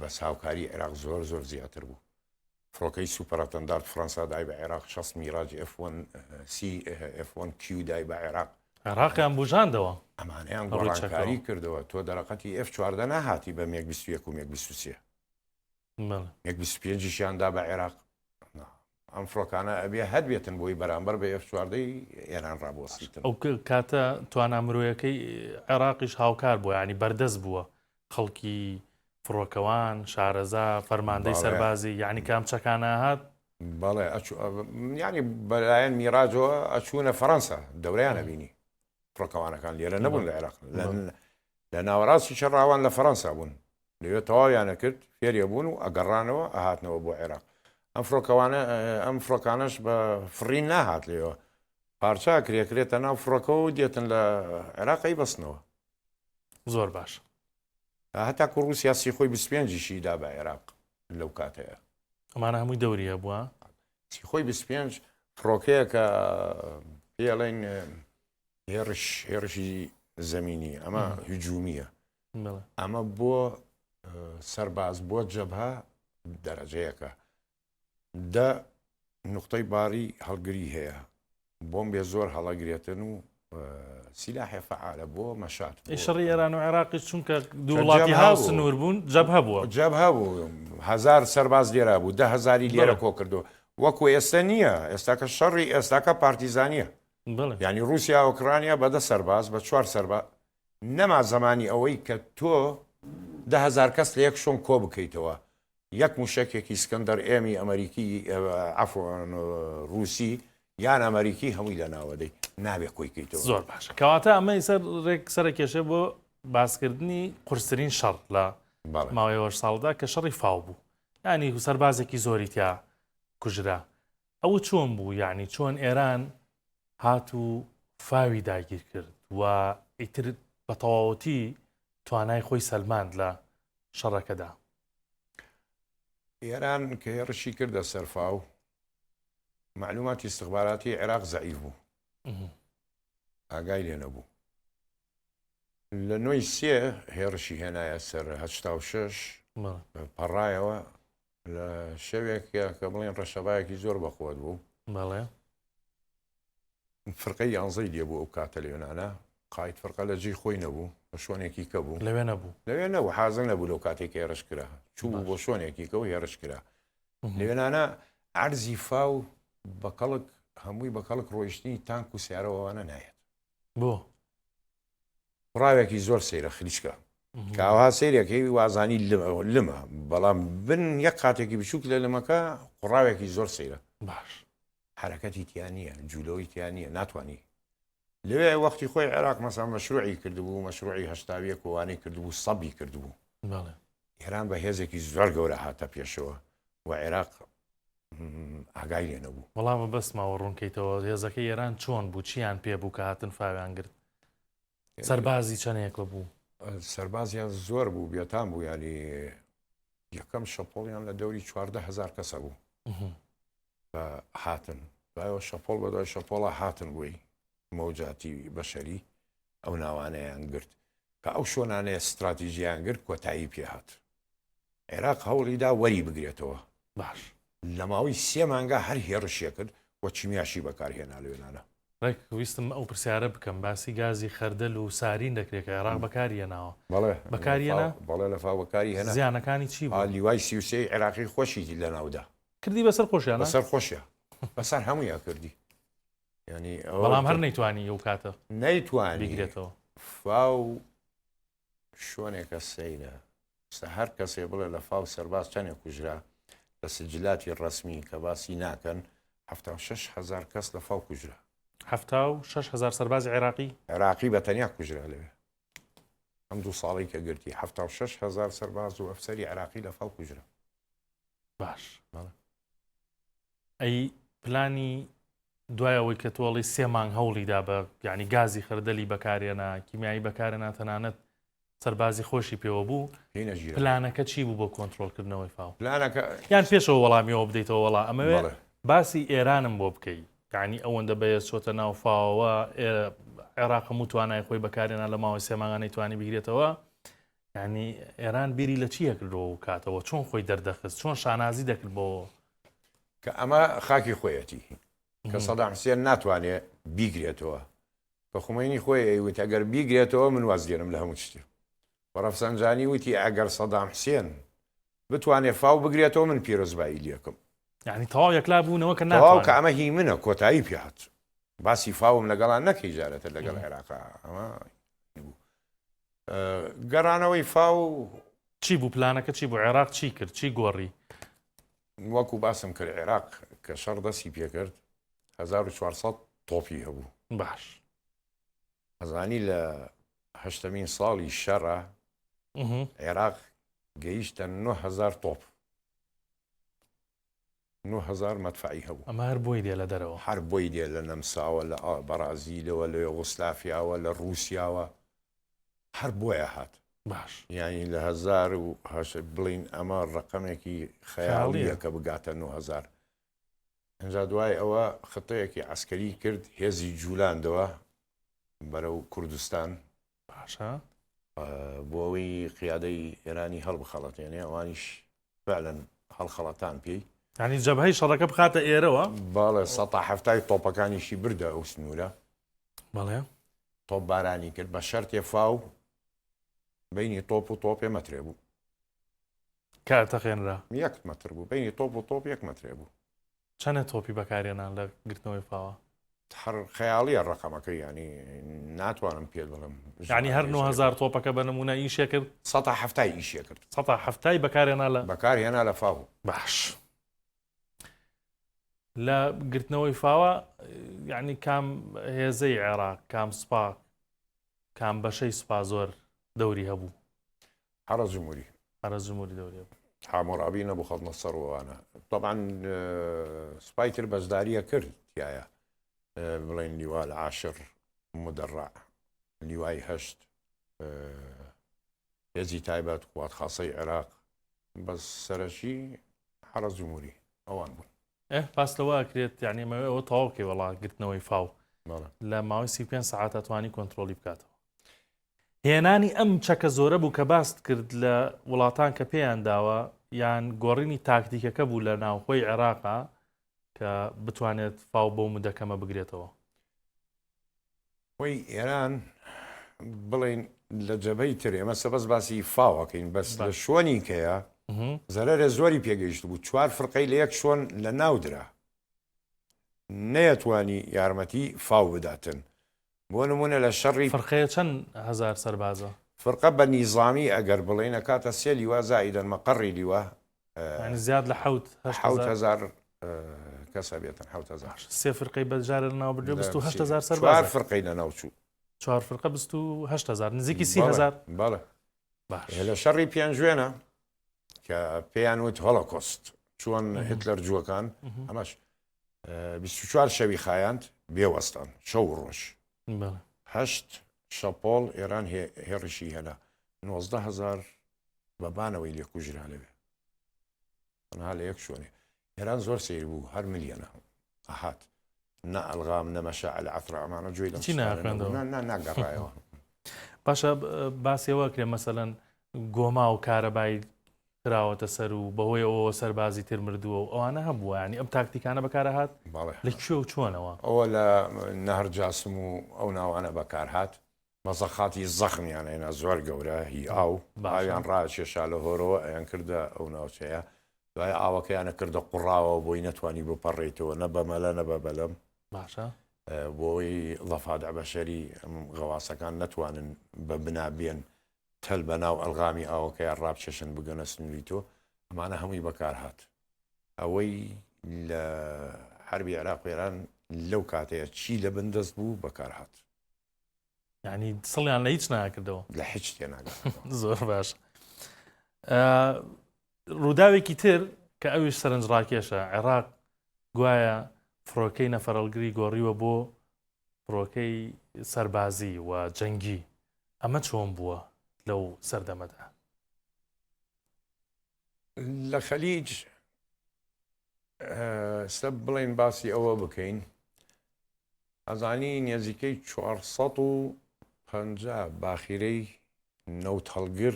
بەس هاوکاری عێراق زۆر زۆر زیاتر بوو فڕۆکەی سوپەرەتەندارد فەڕەنسا دای بە عێراق 6 میراج F1Q دای بە عێراق عێراقیان بژاندەوە ئەمانەیان گۆڕانکاری کردەوە تۆ دەرەقەتی F14 نەهاتی بە مێک 21 و مێک 23 مێک 25شیاندا بە عێراق ئەم فڕۆکانە ئەبێ هەد بێتن بۆی بەرامبەر بە F14 ئێران ڕابۆسیتن ئەو کاتە توانامرۆیەکەی عێراقیش هاوکار بووە ینی بەردەست بووە خەڵکی فڕۆکەوان شارەزا فەرماندەی سەربازی یعنی کام چەکانە هات بەڵێ ینی بەلایەن میراجەوە ئەچوونە فەڕەنسا دەورەیانە بینی فڕۆکەوانەکان لێرە نەبوون لە عێراق لە ناوەڕاستی شەڕاوان لە فەڕەنسا بوون لەوێ تەواویانە کرد فێریە بوون و ئەگەڕانەوە ئەهاتنەوە بۆ عێراق ئەم فڕۆکانەش بە فڕین ناهات لێەوە پارچا کرێکرێتە ناو فڕۆکە و دێتن لە عێراقی بەستنەوە زۆر باش هەتا کوڕوسیا سیخۆی 25شی دا بە عێراق لەو کاتەیە ئەمانە هەمووی دەوریە بووە سیخۆی 25 فڕۆکەیە کە پێڵێن هێرشی زەمینی ئەمە هجوومیە ئەمە بۆ سەرباز بۆ جەبها دەرەجەیەکە نقطەی باری هەڵگری هەیە بۆمبێ زۆر هەڵەگرێتن و سیلاحێ فعالە بۆ مەشات شەڕی ئێران و عێراقی چونکە دوو وڵاتی هاو سنوور بوون جەبهە بووە جەبهە بوو 1000 سەرباز لێرە بوو 10,000 لێرە کۆ کردو وەکو ئێستا نییە ئێستاکە شەڕی ئێستاکە پارتیزانیە یعنی رووسیا ئۆکرانیا بەدە سەرباز بە 4 سەرباز نەما زمانی ئەوەی کە تۆ 10,000 کەس لە یەک شۆن کۆ بکەیتەوە یەک موشکێکی سکەندەر ئێمی ئەمریکی عەفوان رووسی یان ئەمریکی هەمووی لە ناوەدەی نابێ کۆیکەیتەوە زۆر باشە کەواتە ئەمە ڕێک سەرە کێشە بۆ باسکردنی قورسترین شەڕ لە ماوەی وەش ساڵدا کە شەڕی فاو بوو ینی سەربازێکی زۆری تیا کوژرا ئەوە چۆن بوو یعنی چۆن ئێران هات و فاوی داگیر کرد و ئیتر بە تەواوەتی توانای خۆی سەلماند لە شەڕەکەدا ئێران کە هێرشی کردە سەرفاو معلوماتی استخباراتی عێراق زەعیف بوو ئاگای لێ نەبوو لە نۆی سێ هێرشی هێنایە سەر 86 پەڕایەوە لە شەوێکە کە بڵێن ڕەشەبایەکی زۆر بەخۆت بوو بەڵێ فرقەی یانزەی لێ بوو ئەو کاتە لێنانە قایت فەرقە لە جێی خۆی نەبوو بە شوێنێکی کە بوو لەوێ نەبوو حازم نەبوو لەو کاتێک هێرش کرا چوو بۆ شوێنێکی کە و هێرش کرا لەوێنانە عەرزی فاو بەکەڵک هەمووی بەکەڵک ڕۆیشتنی تانک و سیارەوەوانە نایەت بۆ ڕاوێکی زۆر سەیرە خلیچکە کاوا سیرێکی وازانی لمە بەڵام بن یەک قاتێکی بچووک لە لەمەکە قوڕاوێکی زۆر سەیرە باش حرەکەتی تیانە جوولەوەی تیانە ناتوانانی لەوێ وەختی خۆی عێراق مەسا مەشروعی کردبوو مەشروعی هەشتاویە کۆوانەی کردبوو سەبی کردبوو ئێران بە هێزێکی زۆر گەورە هاتە پێشەوە و عێراق ئاگای لێ نەبوو وەڵامە بەسماوە ڕوونکەیتەوە هێزەکەی ئێران چۆن بوو چیان پێ بوو کە هاتن فاویان گرت سەربازی چەندێکە بوو سەربازیان زۆر بوو بێتان بوو ینی یەکەم شەپۆڵیان لە دەوری 14,000 کەسە بوو بە هاتن بایەوە شەپۆڵ بەدوای شەپۆڵە هاتن بووی مەوجاتی بەشەری ئەو ناوانەیان گرت کە ئەو شۆنانەیە استراتیژیان گرت کۆتایی پێهات عێراق هەوڵیدا وەری بگرێتەوە باش لە ماوەی 3 مانگە هەر هێرشیە کرد وە چیمیاشی بەکارهێنا لەوێنانە ڕێک ویستم ئەو پرسیارە بکەم باسی گازی خەردەل و سارین دەکرێت کە عێراق بەکارهێناوە بەکارهێنا بەڵێ لە فاو بەکاری هێنا زیانەکانی چی بوو لیوای 33 عێراقی خۆشی لە ناودا کردی بەسەر خۆشیانە بەسەر خۆشیە بەسەر هەموویە کردی ینی بەڵام هەر نەیتوانی ئەو کاتە نەیتوانی بگرێتەوە فاو شوێنێکە سەیرە هەر کەسێ بڵێ لە فاو سەرباز چەندێک کوژرا لە سجلاتی ڕسمی کە باسی ناکەن 76,000 کەس لە فاو کوژرا 76,000 سەرباز عێراقی بە تەنیا کوژرا لەوێ ئەم دوو ساڵی کە گرتی 76,000 سەرباز و ئەفسەری عێراقی لە فاو کوژرا باش ئەی پلانی دوایەوەی کە تۆڵی 3 مانگ هەوڵیدا بە یعنی گازی خەردەلی بەکارێنا کیمیایی بەکارێنا تەنانەت سەربازی خۆشی پێوە بوو پلانەکە چی بوو بۆ کۆنتترۆلکردنەوەی فاو یان پێشەوە وەڵامیەوە بدەیتەوە وەڵا ئەمەوێ باسی ئێرانم بۆ بکەیت یعنی ئەوەندە بەیە چۆتە ناو فاوەوە عێراق هەموو توانای خۆی بەکارێنا لە ماوەی 3 مانگانەی توانی بگرێتەوە ینی ئێران بیری لە چیە کردەوە کاتەوە چۆن خۆی دەردەخست چۆن شانازی دەکرد بۆ کە ئەمە خاکی خۆیەتی کە سەدام حوسێن ناتوانێت بیگرێتەوە بە خومینی خۆی وت ئەگەر بیگرێتەوە من وازگەرم لە هەموو شتی بەڕەفسەنجانی وتی ئەگەر سەدام حوسێن بتوانێت فاو بگرێتەوە من پیرۆزبایی لێکم یعنی تەواو یەکلا بوونەوە کە ناتوانێت کە ئەمە هی منە کۆتایی پێهات باسی فاوم لەگەڵان نەکەی جارێتە لەگەڵ عێراقا ئەمە گەڕانەوەی فاو چی بوو پلانەکە چی بوو عێراق چی کرد چی گۆڕی وەکو باسم کرد عێراق کە شەڕ دەستی پێکرد 1400 تۆپی هەبوو باش ئەزانی لە هەشتمین ساڵی شەڕە عێراق گەیشتە 9,000 تۆپ 9,000 مەدفعی هەبوو. ئەمە هەر بۆی دێ لە دەرەوە هەر بۆی دێ لە نەمساوە لە بەرازیلەوە لە یوغۆسلافیاوە لە رووسیاوە هەر بۆیە هات. باش یعنی لە 1970 بڵین ئەمە ڕقمێکی خەیاڵیە کە بگاتە 9,000. ئەجا دوای ئەوە خطەیەکی عسکەری کرد هێزی جوولاندەوە بەرەو کوردستان باشە بۆ ئەوەی قیادەی ئێرانی هەڵبخەڵەتێنێ ئەوانیش فعلەن هەڵخەڵەتان پێی ینی جەبهەی شەڕەکە بخاتە ئێرەوە باڵێ 170 تۆپەکانیشی بردە ئەو سنوورە بەڵێ تۆپ بارانی کرد بە شەرتێ فاو بینی تۆپ و تۆپێ مەترێ بوو کاتەخێنرا 1 مەتر بوو بینی تۆپ و تۆپ 1 مەترێ بوو. چەنە تۆپی بەکارێنان لە گرتنەوەی فاوە هەر خەیاڵیە ڕقەمەکە ینی ناتوانم پێ بڵم ینی هەر 9,000 تۆپەکە بە نمونە ئیشێ کرد 170 ئیشێ کرد 170 بەکارێنا لە بەکارهێنا لە فاو. باش لە گرتنەوەی فاوە یعنی کام هێزەی عێراق کام سوپا کام بەشەی سوپا زۆر دەوری هەبوو حرە جمهوری هەرە جمهوری دەوری هەبوو حامۆڕابی نەبوو خەڵنە سەرەوەوانە طبعا سوپای تر بەشداریە کرد تایە بڵێن لیوا لە 10 مدەڕع لیوای 8 هێزی تایبەت قوات خاسەی عێراق بەس سەرەکی حرە جمهوری ئەوان بوون. پاس لەوە کرێت یعنی ئەوە تەواوکەی وەڵا گرتنەوەی فاو بەڵێ لە ماوەی 35 ساعات ئەتوانی کۆنتترۆلی بکاتەوە. هێنانی ئەم چەکە زۆرە بوو کە باست کرد لە وڵاتان کە پێیان داوە یان گۆڕینی تاکتیکەکە بوو لە ناوخۆی عێراقا کە بتوانێت فاو بۆ مودەکەمە بگرێتەوە. وەی ئێران بڵێن لە جەبەی تر ئێمە سەبەس باسی فاوەکەین بەس لە شوۆنی کەیە زەرەرە زۆری پێگەیشت بوو 4 فرقەی لە یەک شۆن لە ناودرا نەیەتوانی یارمەتی فاو بداتن بۆ نمونە لە شەڕی فەرقەیە چەند هزار سەربازە فرقە بە نیزامی ئەگەر بڵێنە کاتە سێ لیوە زائیدەن مەقڕی لیوە زیاد لە 7,000 کەسە بێتن 7,000 سێ فرقەی بەجارە لەناو بردو 28,000 4 سەرباز فرقەی لە ناوچوو 4 فرقە 28,000 نزیکی 30,000 بەڵێ باش لە شەڕی پێنجوێنە کە پێیان وت هۆڵۆکۆست چۆن هتلەر جووەکان ئەمەش 24 شەوی خایاند بێوەستان شەو ڕۆژ 8 شەپۆڵ ئێران هێڕشی هێنا 19,000 بەبانەوەی لێ کوژرا لەوێ تەنها لە یەک شوێنێ ئێران زۆر سیر بوو هەر ملیەنە ئەهات نە ئەلغام نەمەشە ئەلعەترا ئەمانە گوێی چی ناخوێندەوە ناگەڕایەوە. باشە باسیەوە کرێ مەسەلەن گۆما و کارەبای کراوەتە سەر و بەهۆی ئەوە سەربازی تر مردووە و ئەوانە هەبووە ینی ئەم تاکتیکانە بەکارە هات لەکوێ و چۆنەوە ئەوە لە نەهر جاسم و ئەو ناوانە بەکار هات مەزەخاتی زەخمیانێنە زۆر گەورە هی ئاو باویان ڕاکێشا لە هۆرەوە ئەیان کردە ئەو ناوچەیە دوای ئاوەکەیانە کردە قوڕاوە بۆی نەتوانی بپەڕێتەوە نە بەمەلە نە بە بەلەم باشە بۆی ڵەفادع بەشەری غەواسەکان نەتوانن بە بنابێن تەل بە ناو ئەلغامی ئاوەکەیان ڕابچێشن بگەنە سنووریتۆ ئەمانە هەمووی بەکار هات. ئەوەی لە حربی عێراق ئێران لەو کاتەیە چی لە بندەست بوو بەکار هات ینی سڵیان لە هیچ ناکردەوە لە هیچ تێناگات. زۆر باش. ڕووداوێکی تر کە ئەویش سەرنجڕاکێشە عێراق گوایە فڕۆکەی نەفەرەڵگری گۆڕیوە بۆ فڕۆکەی سەربازی و جەنگی ئەمە چۆن بووە لەو سەردەمەدا لە خەلیج سە بڵێن باسی ئەوە بکەین ئەزانی نێزیکەی 450 باخیرەی نەوت هەڵگر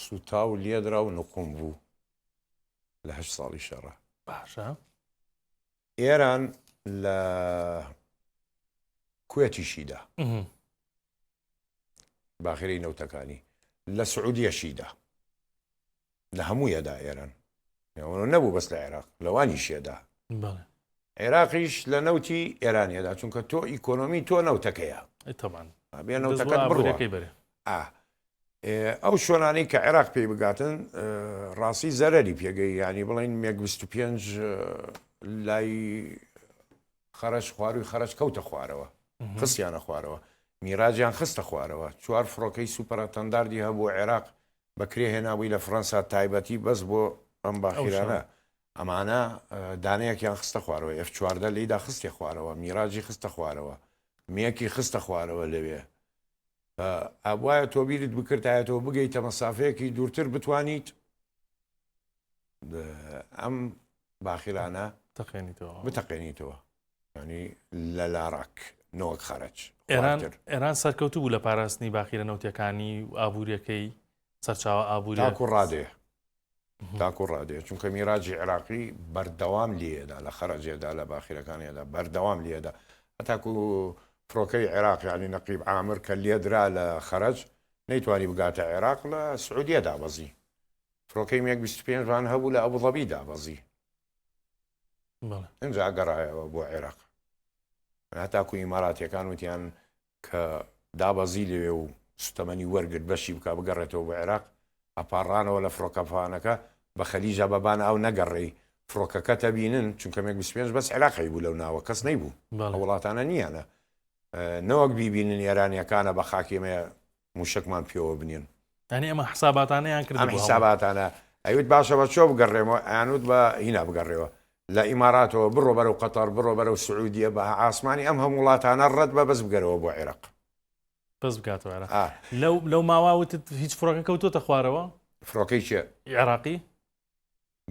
سوتا و لێدرا و نقوم بوو لە 8 ساڵی شەڕە. باشە ئێران لە کوێتیشیدا باخیرەی نەوتەکانی لە سعودیەشیدا لە هەموویەدا ئێران نەبوو بەس لە عێراق لەوانی شێدا عێراقیش لە نەوتی ئێرانیەدا چونکە تۆ ئیکۆنۆمی تۆ نەوتەکەیە بێ نەوتەکەت بڕوەکەی بەرێ ئەو شوێنانەی کە عێراق پێی بگاتن ڕاستی زەرەری پێگەی ینی بڵین 25 لای خەرش خواروی خەرش کەوتە خوارەوە خستیانە خوارەوە میراجیان خستە خوارەوە 4 فڕۆکەی سوپەرەتەنداردی هەبوو عێراق بەکرێ هێنابووی لە فەرەنسا تایبەتی بەس بۆ ئەم باخیرانە ئەمانە دانەیەکیان خستە خوارەوە F4 لیدا خستی خوارەوە میراجی خستە خوارەوە میەکی خستە خوارەوە لەوێ ئابواە تۆ بیرت بکردایەتەوە بگەیتە مەسافەیەکی دوورتر بتوانیت ئەم باخیرانە بتەقێنیتەوە ینی لە لاڕاک نەوەک خەرج ئێران سەرکەوتو بوو لە پاراستنی باخیرە نەوتیەکانی و ئابوووریەکەی سەرچاوە ئابووری تاکو ڕادێ چونکە میراجی عێراقی بەردەوام لێدا لە خەرجێدا لە باخیرەکانیدا بەردەوام لێدا هەتاکو فڕۆکەی عێراق ینی نەقیب عامر کە لێدرا لە خەرج نەیتوانی بگاتە عێراق لە سعودیە دابەزی فڕۆکەی 25 هەبوو لە ئەبوظەبی دابەزی اینجا گەڕایەوە بۆ عێراق هەتاکو ئیماراتیەکان وتیان کە دابەزی لێوێ و سوتەمەنی وەرگرت بەشی بکە بگەڕێتەوە بۆ عێراق ئەپارڕانەوە لە فڕۆکەفانەکە بە خەلیجە بەبان ئەو نەگەڕێی فڕۆکەکە تەبینن چونکە 25 بەس عێراقی بوو لەو ناوە کەس نەیبوو وڵاتانە نییانە نەوەک بیبینن ئێرانیەکانە بە خاکێمە موشکمان پێوە بنێن ئەنی ئەمە حساباتانەیان کرد حساباتانە ئەوت باشە بە چۆ بگەڕێمەوە ئەیانوت بە هینا بگەڕێەوە لە ئیماراتەوە بڕۆ بەرەو قەتەر بڕۆ بەرەو سعودیە بە ئاسمانی ئەم هەموو وڵاتانە ڕەت بە بەس بگەرەوە بۆ عێراق بەس بگاتەوە لەو ماواوتت هیچ فڕۆکە کەوتۆتە خوارەوە فڕۆکەی چێ عێراقی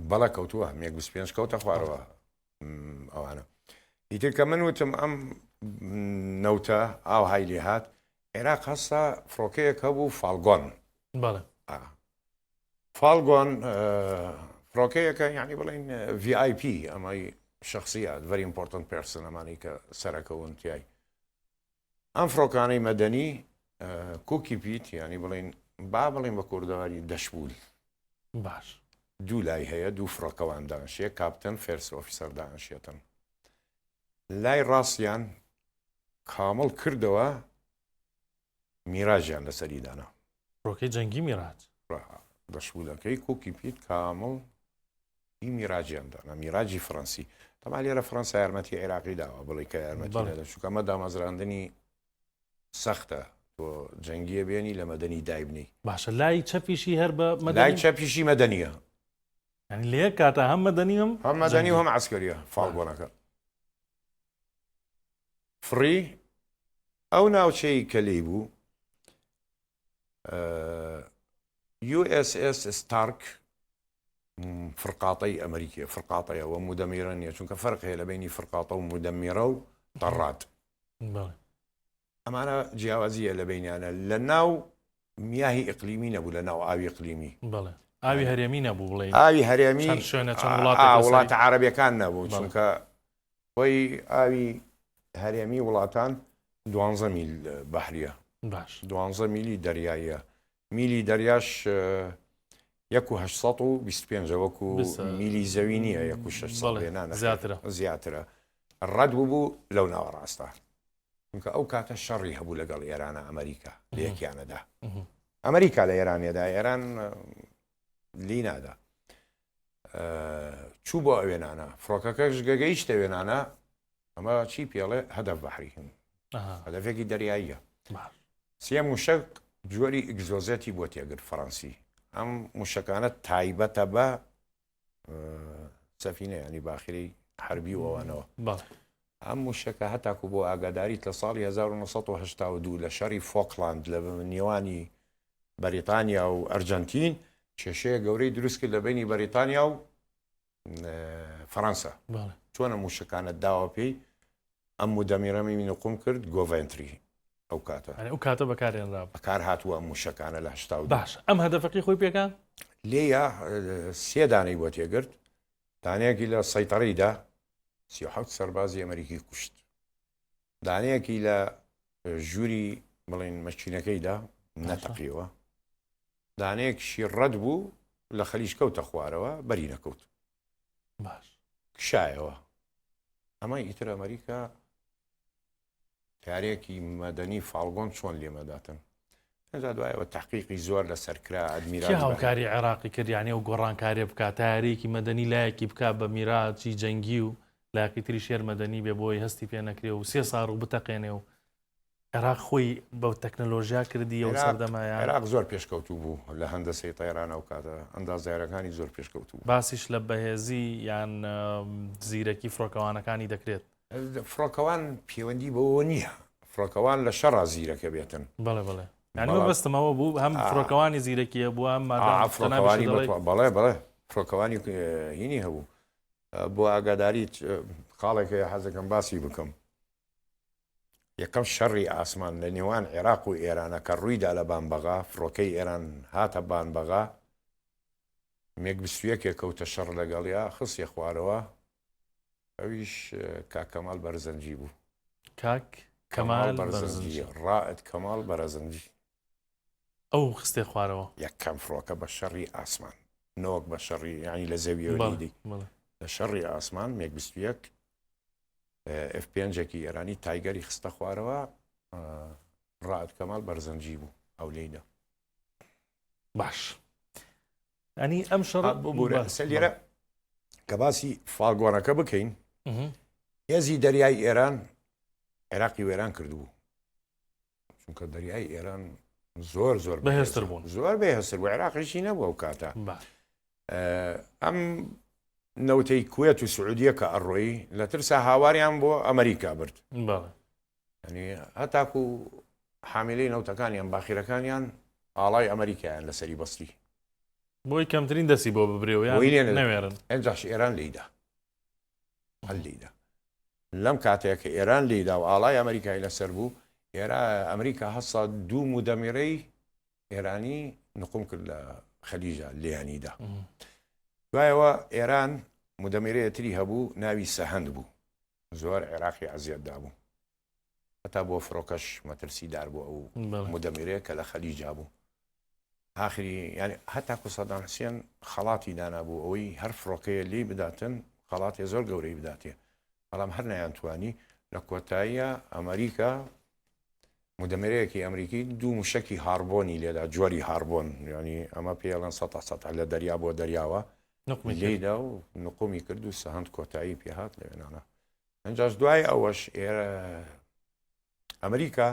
بەڵە کەوتووە 25 کەوتە خوارەوە ئەوانە ئیتر کە من وتم ئەم نەوتە ئاو هایلی هات عێراق هەستا فڕۆکەیەک هەبوو فالگۆن فالگۆن فڕۆکەیەکە یعنی بڵین VIP ئەمەی شخصیات very important person ئەمانی کە سەرەکەون تیای ئەم فڕۆکانەی مەدەنی کوکی پیت ینی بڵین با بڵین بە کوردەواری دەشبول باش دوو لای هەیە دوو فڕۆکەوان دانشێ کاپتن فێرس ئۆفیسەر دانشێتن لای ڕاستیان کامڵ کردەوە میراژیان لەسەریدانا فڕۆکەی جەنگی میراج دەشبولەکەی کوکی پیت کامڵ ئی میراجیاندانا میراجی فەڕەنسی تەما لێرە فەڕەنسا یارمەتی عێراقی داوە بڵێ کە یارمەتی لێدە چونکەمە دامەزراندنی سەختە تۆ جەنگیە بێنی لە مەدەنی دایبنی باشە لای چەپیشی هەر بە لای چەپیشی مەدەنیە ینی لێ کاتە هەم مەدەنی هەم مەدەنی و هەم عەسکەریە فاڵگۆنەکە فڕی ئەو ناوچەی کە لێی بوو USS ستارک فرقاطەی ئەمریکیە فرقاطەیەوە مودەمیرە نییە چونکە فەرق هەیە لە بینی فرقاطە و مودەمیرە و تەڕات ئەمانە جیاوازیە لە بینیانە لە ناو میاهی ئیقلیمی نەبوو لە ناو ئاوی ئیقلیمی ئاوی هەرێمی نەبوو بڵێ ئاوی هەرێمی وڵاتە عەرەبیەکان نەبوو چونکە خۆی ئاوی هەرێمی وڵاتان 12 میل بەحریە باش 12 میلی دەریاییە میلی دەریاش 1825 وەکو میلی زەوی نییە 1600 زیاترە ڕەت بوو لەو ناوە ڕاستە چونکە ئەو کاتە شەڕی هەبوو لەگەڵ ئێرانە ئەمریکا لە یەکیانەدا ئەمریکا لە ئێرانێدا ئێران لی نادا چوو بۆ ئەوێنانە فڕۆکەکەش گەگەیشتە وێنانە ئەمە چی پێڵێ هەدەف بەحریکن هەدەفێکی دەریاییە سێ موشک جۆری ئیگزۆزەتی بۆ تێگرت فەڕەنسی ئەم موشکانە تایبەتە بە سەفینە ینی باخیری حربی وەوانەوە ئەم موشکە هەتاکو بۆ ئاگاداریت لە ساڵی 1982 لە شەڕی فۆکلاند لە نێوانی بەریتانیا و ئەرجەنتین کێشەیە گەورەی دروست کرد لە بینی بەریتانیا و فەڕەنسا چۆنە موشکانە داوە پێی ئەم مودەمیرەمی مینوقم کرد گۆڤنتری ئەو کاتە ئەو کاتە بەکارێنرا بەکار هاتووە موشکانە لە هەشتا باش ئەم هەدەفەکەی خۆی پێکان لێیە سێ دانەی بۆ تێگرت دانەیەکی لە سەیتەڕیدا 37 سەربازی ئەمریکی کوشت دانەیەکی لە ژووری بڵین مەچینەکەیدا نەتەقیەوە دانەیەکیشی ڕەت بوو لە خەلیج کەوتە خوارەوە بەری نەکەوت باش کشایەوە ئەمە ئیتر ئەمریکا کارێکی مەدەنی فالگۆن چۆن لێمەداتن هەزا دوایەوە تحقیقی زۆر لە سەرکرا ئەدمیرال هاوکاری عێراقی کردیانێ و گۆڕانکارێ بکات تارێکی مەدەنی لایەکی بکات بە میراجی جەنگی و لاکی تری شێر مەدەنی بێ بۆی هەستی پێ نەکرێ و 3 ساڕ و بتەقێنێ و عێراق خۆی بەو تەکنەلۆژیا کردی ئەو سەردەمایان عێراق زۆر پێشکەوتوو بوو لە هەندەسەی تەیران ئەو کاتە ئەندازیارەکانی زۆر پێشکەوتوو بوو. باسیش لە بەهێزی یان زیرەکی فڕۆکەوانەکانی دەکرێت. فڕۆکەوان پەیوەندی بەوە نییە، فڕۆکەوان لە شەڕا زیرەکە بێتن. بەڵێ بڵێ ینی بەستمەوە بوو هەم فڕۆکەوانی زیرەکیە بوو هەم فڕۆکەوانی بەڵێ بڵێ فڕۆکەوانی هینی هەبوو بۆ ئاگاداری خاڵێک حەزەکەم باسی بکەم. یەکەم شەڕی ئاسمان لە نێوان عێراق و ئێرانە کە ڕوویدا لە بانبەغا فڕۆکەی ئێران هاتە بانبەغا مێک 21 کەوتە شەڕ لەگەڵیا خستیە خوارەوە ئەویش کاکەماڵ بەرزەنجی بوو. کاک کەمال بەرزەنجی ڕائد کەماڵ بەرزەنجی ئەو خستێ خوارەوە یەکەم فڕۆکە بە شەڕی ئاسمان نەوەک بە شەڕی ینی لە زەویەوەدی لە شەڕی ئاسمان مێک 21 F5 ئێرانی تایگەری خستە خوارەوە ڕائد کەماڵ بەرزەنجی بوو ئەو لێیدا. باش ئەنی ئەم شەڕ لێرە کە باسی فالگۆنەکە بکەین هێزی دەریای ئێران عێراقی وێران کردبوو چونکە دەریای ئێران زۆر بەهێزتر بوون زۆر بەهێزتر بوو عێراقیشی نەبووە ئەو کاتە. ئەم نەوتەی کوێت و سعودیە کە ئەڕۆیی لە ترسا هاواریان بۆ ئەمریکا برد ینی هەتاکو حاملەی نەوتەکانیان باخیرەکانیان ئاڵای ئەمریکایان لەسەری بەستی بۆی کەمترین دەستی بۆ ببرێەوە نەوێرن ئەنجاش ئێران لێیدا هەل لێیدا لەم کاتێک کە ئێران لێیدا و ئاڵای ئەمریکای لەسەر بوو ئێرا ئەمریکا هەستا دوو مودەمیرەی ئێرانی نقوم کرد لە خەلیجە لێیانیدا. دوایەوە ئێران مودەمیرەیەتری هەبوو ناوی سەهەند بوو زۆر عێراقی عەزیەتدا بوو هەتا بۆ فڕۆکەش مەترسیدار بوو ئەو مودەمیرەیە کە لە خەلیجا بوو. ئاخری ینی هەتاکو سەدام حوسێن خەڵاتی دانابوو ئەوەی هەر فڕۆکەیە لێ بداتن خەڵاتی زۆر گەورەی بداتێ بەڵام هەر نەیانتوانی لە کۆتاییە ئەمریکا مودەمیرەیەکی ئەمریکی دوو موشکی هاربۆنی لێدا جۆری هاربۆن ینی ئەمە پێڵەن سە لە دەریا بۆ دەریاوە لێدا و نقومی کرد و سەهەند کۆتایی پێهات لە وێنانە. ئەنجاش دوای ئەوەش ئەمریکا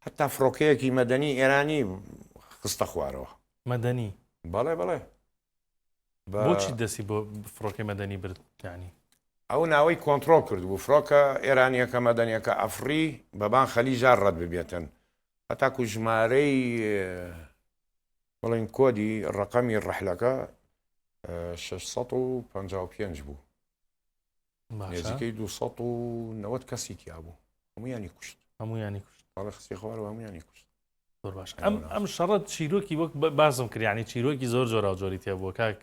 هەتا فڕۆکەیەکی مەدەنی ئێرانی خستە خوارەوە مەدەنی بەڵێ بۆچی دەستی بۆ فڕۆکەی مەدەنی برد ینی ئەو ناوەی کۆنتترۆل کرد بوو فڕۆکە ئێرانیەکە مەدەنیەکە ئەفری بەبان خەلیجار ڕەت ببێتن هەتاکو ژمارەی بڵین کۆدی ڕقەمی ڕەحلەکە 655 بوو نێزیکەی 290 کەسی تیا بوو هەموویانی کوشت بەڵێ خستی خوارەوە هەموویانی کوشت. زۆر باش ئەم شەڕەت چیرۆکی وەک بازم کردیانی چیرۆکی زۆر جۆرا جۆری تێ بووە کاک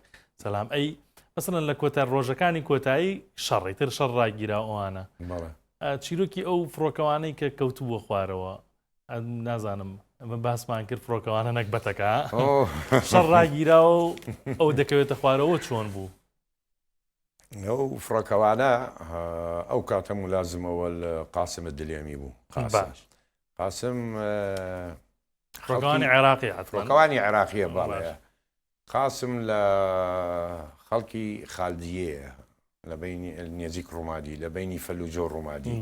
سەلام ئەی مەسەڵەن لە کۆتا ڕۆژەکانی کۆتایی شەڕی تر شەڕ ڕاگیرا ئەوانە چیرۆکی ئەو فڕۆکەوانەی کە کەوتو بۆ خوارەوە نازانم ئەمە باسمان کرد فڕۆکەوانە نەک بەتەکە شەڕ ڕاگیرا و ئەو دەکەوێتە خوارەوە چۆن بوو؟ ئەو فڕۆکەوانە ئەو کاتە مولازمەوە لە قاسمە دلێمی بوو قاسم فڕۆکەوانی عێراقی فڕۆکەوانی عێراقیە باڵەیە قاسم لە خەڵکی خالدیەیە لە بینی نێزیک ڕوومادی لە بینی فەلوجە و ڕوومادی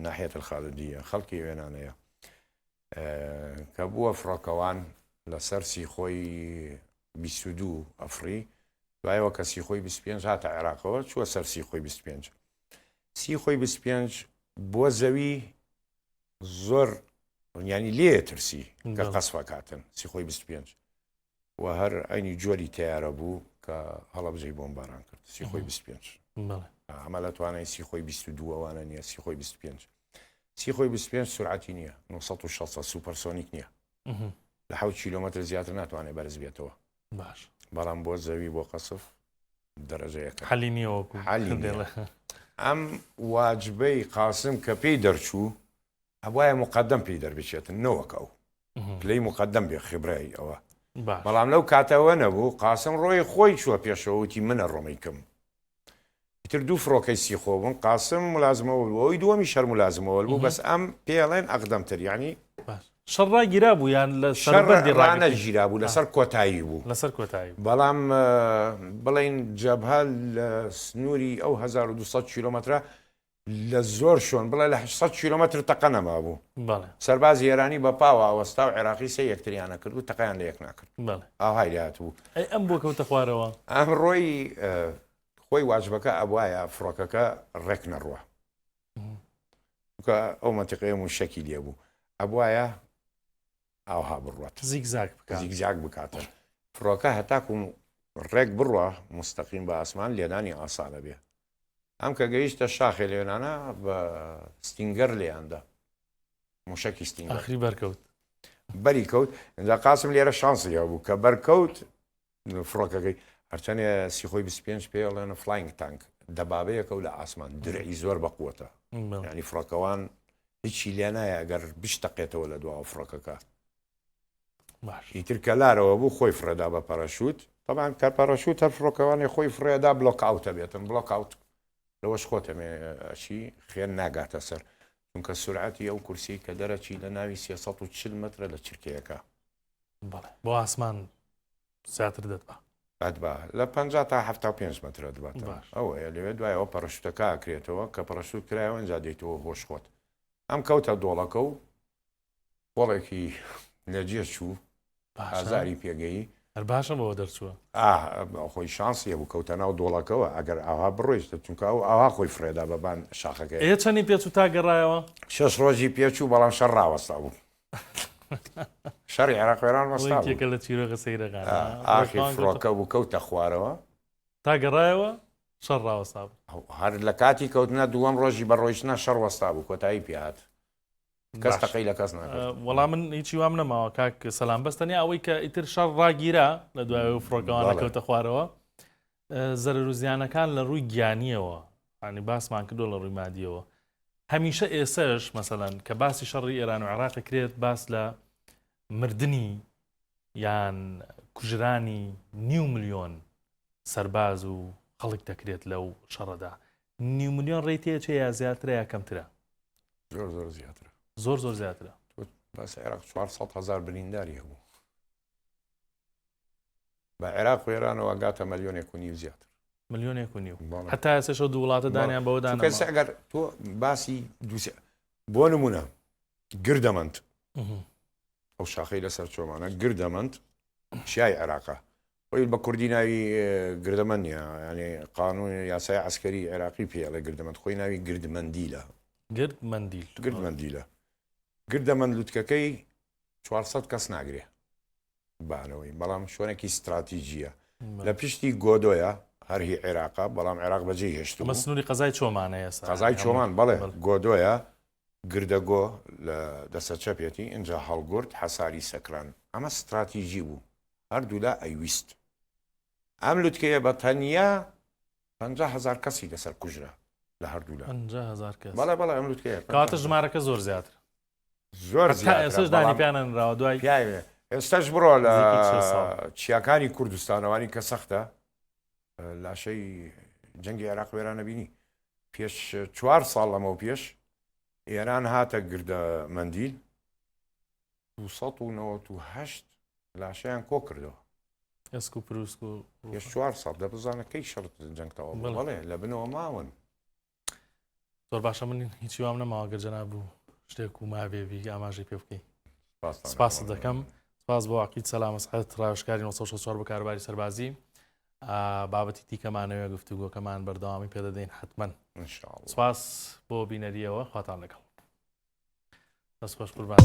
ناحیەت الخالدیە خەڵکی وێنانەیە کە بووە فڕۆکەوان لەسەر سیخۆی 22 ئەفری دوایەوە کە سیخۆی 25 هاتە عێراقەوە چووە سەر سیخۆی 25 سیخۆی 25 بۆ زەوی زۆر ینی لێ ترسی کە قەسفەکاتن سیخۆی 25 و هەر ئەینی جۆری تیارە بوو کە هەڵە بژەی بۆمباران کرد سیخۆی 25 ئەمە لە توانای سیخۆی 22 ئەوانە نییە سیخۆی 25 سیخۆی 25 سرعتی نییە 960 سوپەرسۆنیک نییە لە 7 کیلۆمەتر زیاتر ناتوانێت بەرز بێتەوە باش بەڵام بۆ زەوی بۆ قەسف دەرەجەیەکە حەلی نییەوەکو ئەم واجبەی قاسم کە پێی دەرچوو ئەوایە مقدەم پێی دەربچێتن نەوەک ئەو پلەی مقدەم بێ خبرایی ئەوە بەڵام لەو کاتەوە نەبوو قاسم ڕۆی خۆی چووە پێشەوەتی منە ڕۆمەیکەم تر دوو فڕۆکەی سیخۆ بوون قاسم ملازمەوە بوو ئەوی دووەمی شەر ملازمەوە بوو بەس ئەم پێڵێن ئەقدەمتر ینی شەڕ ڕاگیرا بوو یان لە شەڕانە ژیرا بوو لەسەر کۆتایی بوو لەسەر کۆتایی بەڵام بڵین جەبهە لە سنووری ئەو 1200 کیلۆمەترە لە زۆر شۆن بڵێ لە 800 کیلومتر تەقە نەمابوو بەڵێ سەربازی ئێرانی بە پاوە ئەوەستا و عێراقی سێ یەکتریانە کرد و تەقیان لە یەک ناکرد بەڵێ ئاهای لێ هاتبوو ئەی ئەم بۆ کەوتە خوارەوە ئەم ڕۆی خۆی واجبەکە ئەوایە فڕۆکەکە ڕێک نەڕوە کە ئەو مەتیقەیە و شەکی لێ بوو ئەبواە ئاوها بڕوات زیگزاک بکات زیگزاک بکاتە فڕۆکە هەتاکو ڕێک بڕوە مستەقیم بە ئاسمان لێدانی ئاسانە بێ ئەم کە گەیشتە شاخێ لێنانە بە ستینگەر لێیاندا موشکی ستینگەر ئاخری بەرکەوت بەری کەوت ئەدا قاسم لێرە شانسی بوو کە بەرکەوت فڕۆکەکەی هەرچەنێ سیخۆی 25 پێڵێنە فلاینگ تانک دەبابەیەکە و لە ئاسمان درعی زۆر بەقوتە ینی فڕۆکەوان هیچی لێ نایە ئەگەر بشتەقێتەوە لە دواوە فڕۆکەکە باش ئیتر کە لارەوە بوو خۆی فرەدا بە پەرەشوت طبعا کە پەرەشوت هەر فڕۆکەوانی خۆی فرێدا بلۆک ئاوتە بێتن بلۆک ئاوت لەوەش خۆتەمێ ئەچی خوێن ناگاتە سەر چونکە سورعەتی ئەو کورسی کە دەرەچی لە ناوی 340 مترە لە چرکەیەەکە بەڵێ بۆ ئاسمان زیاتر دەتبا بە لە 50 تا 75 مترە دەبات باش. ئەوە لەوێ دوایەوە پەرەشوتەکە ئەکرێتەوە کە پەرەشوت کرایەوە ئەنجا دێتەوە هۆش خۆت ئەم کەوتە دۆڵەکە و بۆڵێکی لەجێ چوو ئازاری پێگەی هەر باشە بەوە دەرچووە خۆی شانسیە بوو کەوتە ناو دۆڵەکەەوە ئەگەر ئاها بڕۆیشتە چونکە ئەو ئاها خۆی فرێدا بەبان شاخەکە ئێ چەندی پێچ و تا گەڕایەوە 6 ڕۆژی پێچوو بەڵام شەڕ ڕاوەستا بوو شەڕی عێراق وێران وەستا ێکە لە چیرۆگە سەیرەکان ئاخی فڕۆکە بوو کەوتە خوارەوە تا گەڕایەوە شەڕ ڕاوەستا بوو هەر لە کاتی کەوتنە دووەم ڕۆژی بەڕۆیشتە شەڕ وەستا بوو کۆتایی پێهات کەس تەقەی لە کەس ناکرد وەڵام من هیچی وام نەماوە کاک سەلام بەستنی ئەوەی کە ئیتر شەڕ ڕاگیرا لە دوای فڕۆکەوانە کەوتە خوارەوە زەرەر و زیانەکان لە ڕووی گیانیەوە ینی باسمان کردو لە ڕووی مادیەوە هەمیشە ئێسش مەسەلەن کە باسی شەڕی ئێران و عێراق کرێت باس لە مردنی یان کوژرانی 5 ملیۆن سەرباز و خەڵک دەکرێت لەو شەڕەدا 5 ملیۆن ڕێیتەیە چێ یا زیاترە یا کەمترە زۆر زۆر زیاترە زۆر زۆر زیاترە باس عێراق 400,000 برینداری هەبوو بە عێراق و ئێرانەوە گاتە مەلیۆنێک و نیو زیاتر ملیۆنێک و نیو هەتا ئێسش دوو وڵاتە دانیان بەوەدان کەس ئەگەر تۆ باسی بۆ نمونە گردەمەند ئەو شاخەی لەسەر چۆمانە گردەمەند شیای عێراقا خۆی بە کوردی ناوی گردەمەند نیە ینی قانون یاسای عسکەری عێراقی پێڵێ گردەمەند خۆی ناوی گردمەندیلە گردمەندیلە گردەمەند لوتکەکەی 400 کەس ناگرێ بانەوەی بەڵام شوێنێکی استراتیژیە لە پشتی گۆدۆیە هەرهی عێراقا بەڵام عێراق بەجێ هێشت مە سنووری قەزای چۆمانە ئێستا قەزای چۆمان بەڵێ گۆدۆیە گردەگۆ لە دەسە چەپێتی اینجا هەڵگورد حەساری سەکران ئەمە استراتیژی بوو هەردوو لا ئەیویست ئەم لوتکەیە بە تەنیا 50,000 کەسی لەسەر کوژرا لە هەردوو لا 50,000 کەس بەڵێ بەڵێ ئەم لوتکەیە کاتە ژمارەکە زۆر زیاتر زۆر ئێسش دانیپیانەنراوە دوای پیاوێ ئێستاش بڕۆ لە چیاکانی کوردستانەوانی کە سەختە لاشەی جەنگی عێراق وێرانە بینی پێش 4 ساڵ لەمەوە پێش ئێران هاتە گردە مەندیل 298 لاشەیان کۆ کردەوە ئەسک و پرووسک و پێش 4 ساڵ دەبزانەکەی شەڕت جەنگتەوە بڵێ لە بنەوە ماون زۆر باشە من هیچی وام نەماوە گەرجەنا بوو شتێک و مابێبی ئاماژەی پێ بکەی سپاس دەکەم سپاس بۆ عقید سەلامە سەحەت ڕاوشکاری 1964 بەکارباری سەربازی بابەتی دیکەمانەوە گفتوگۆکەمان بەردەوامی پێدەدەین حتمەن سپاس بۆ بینەریەوە خواتان لەگەڵ دەست خۆش قوربان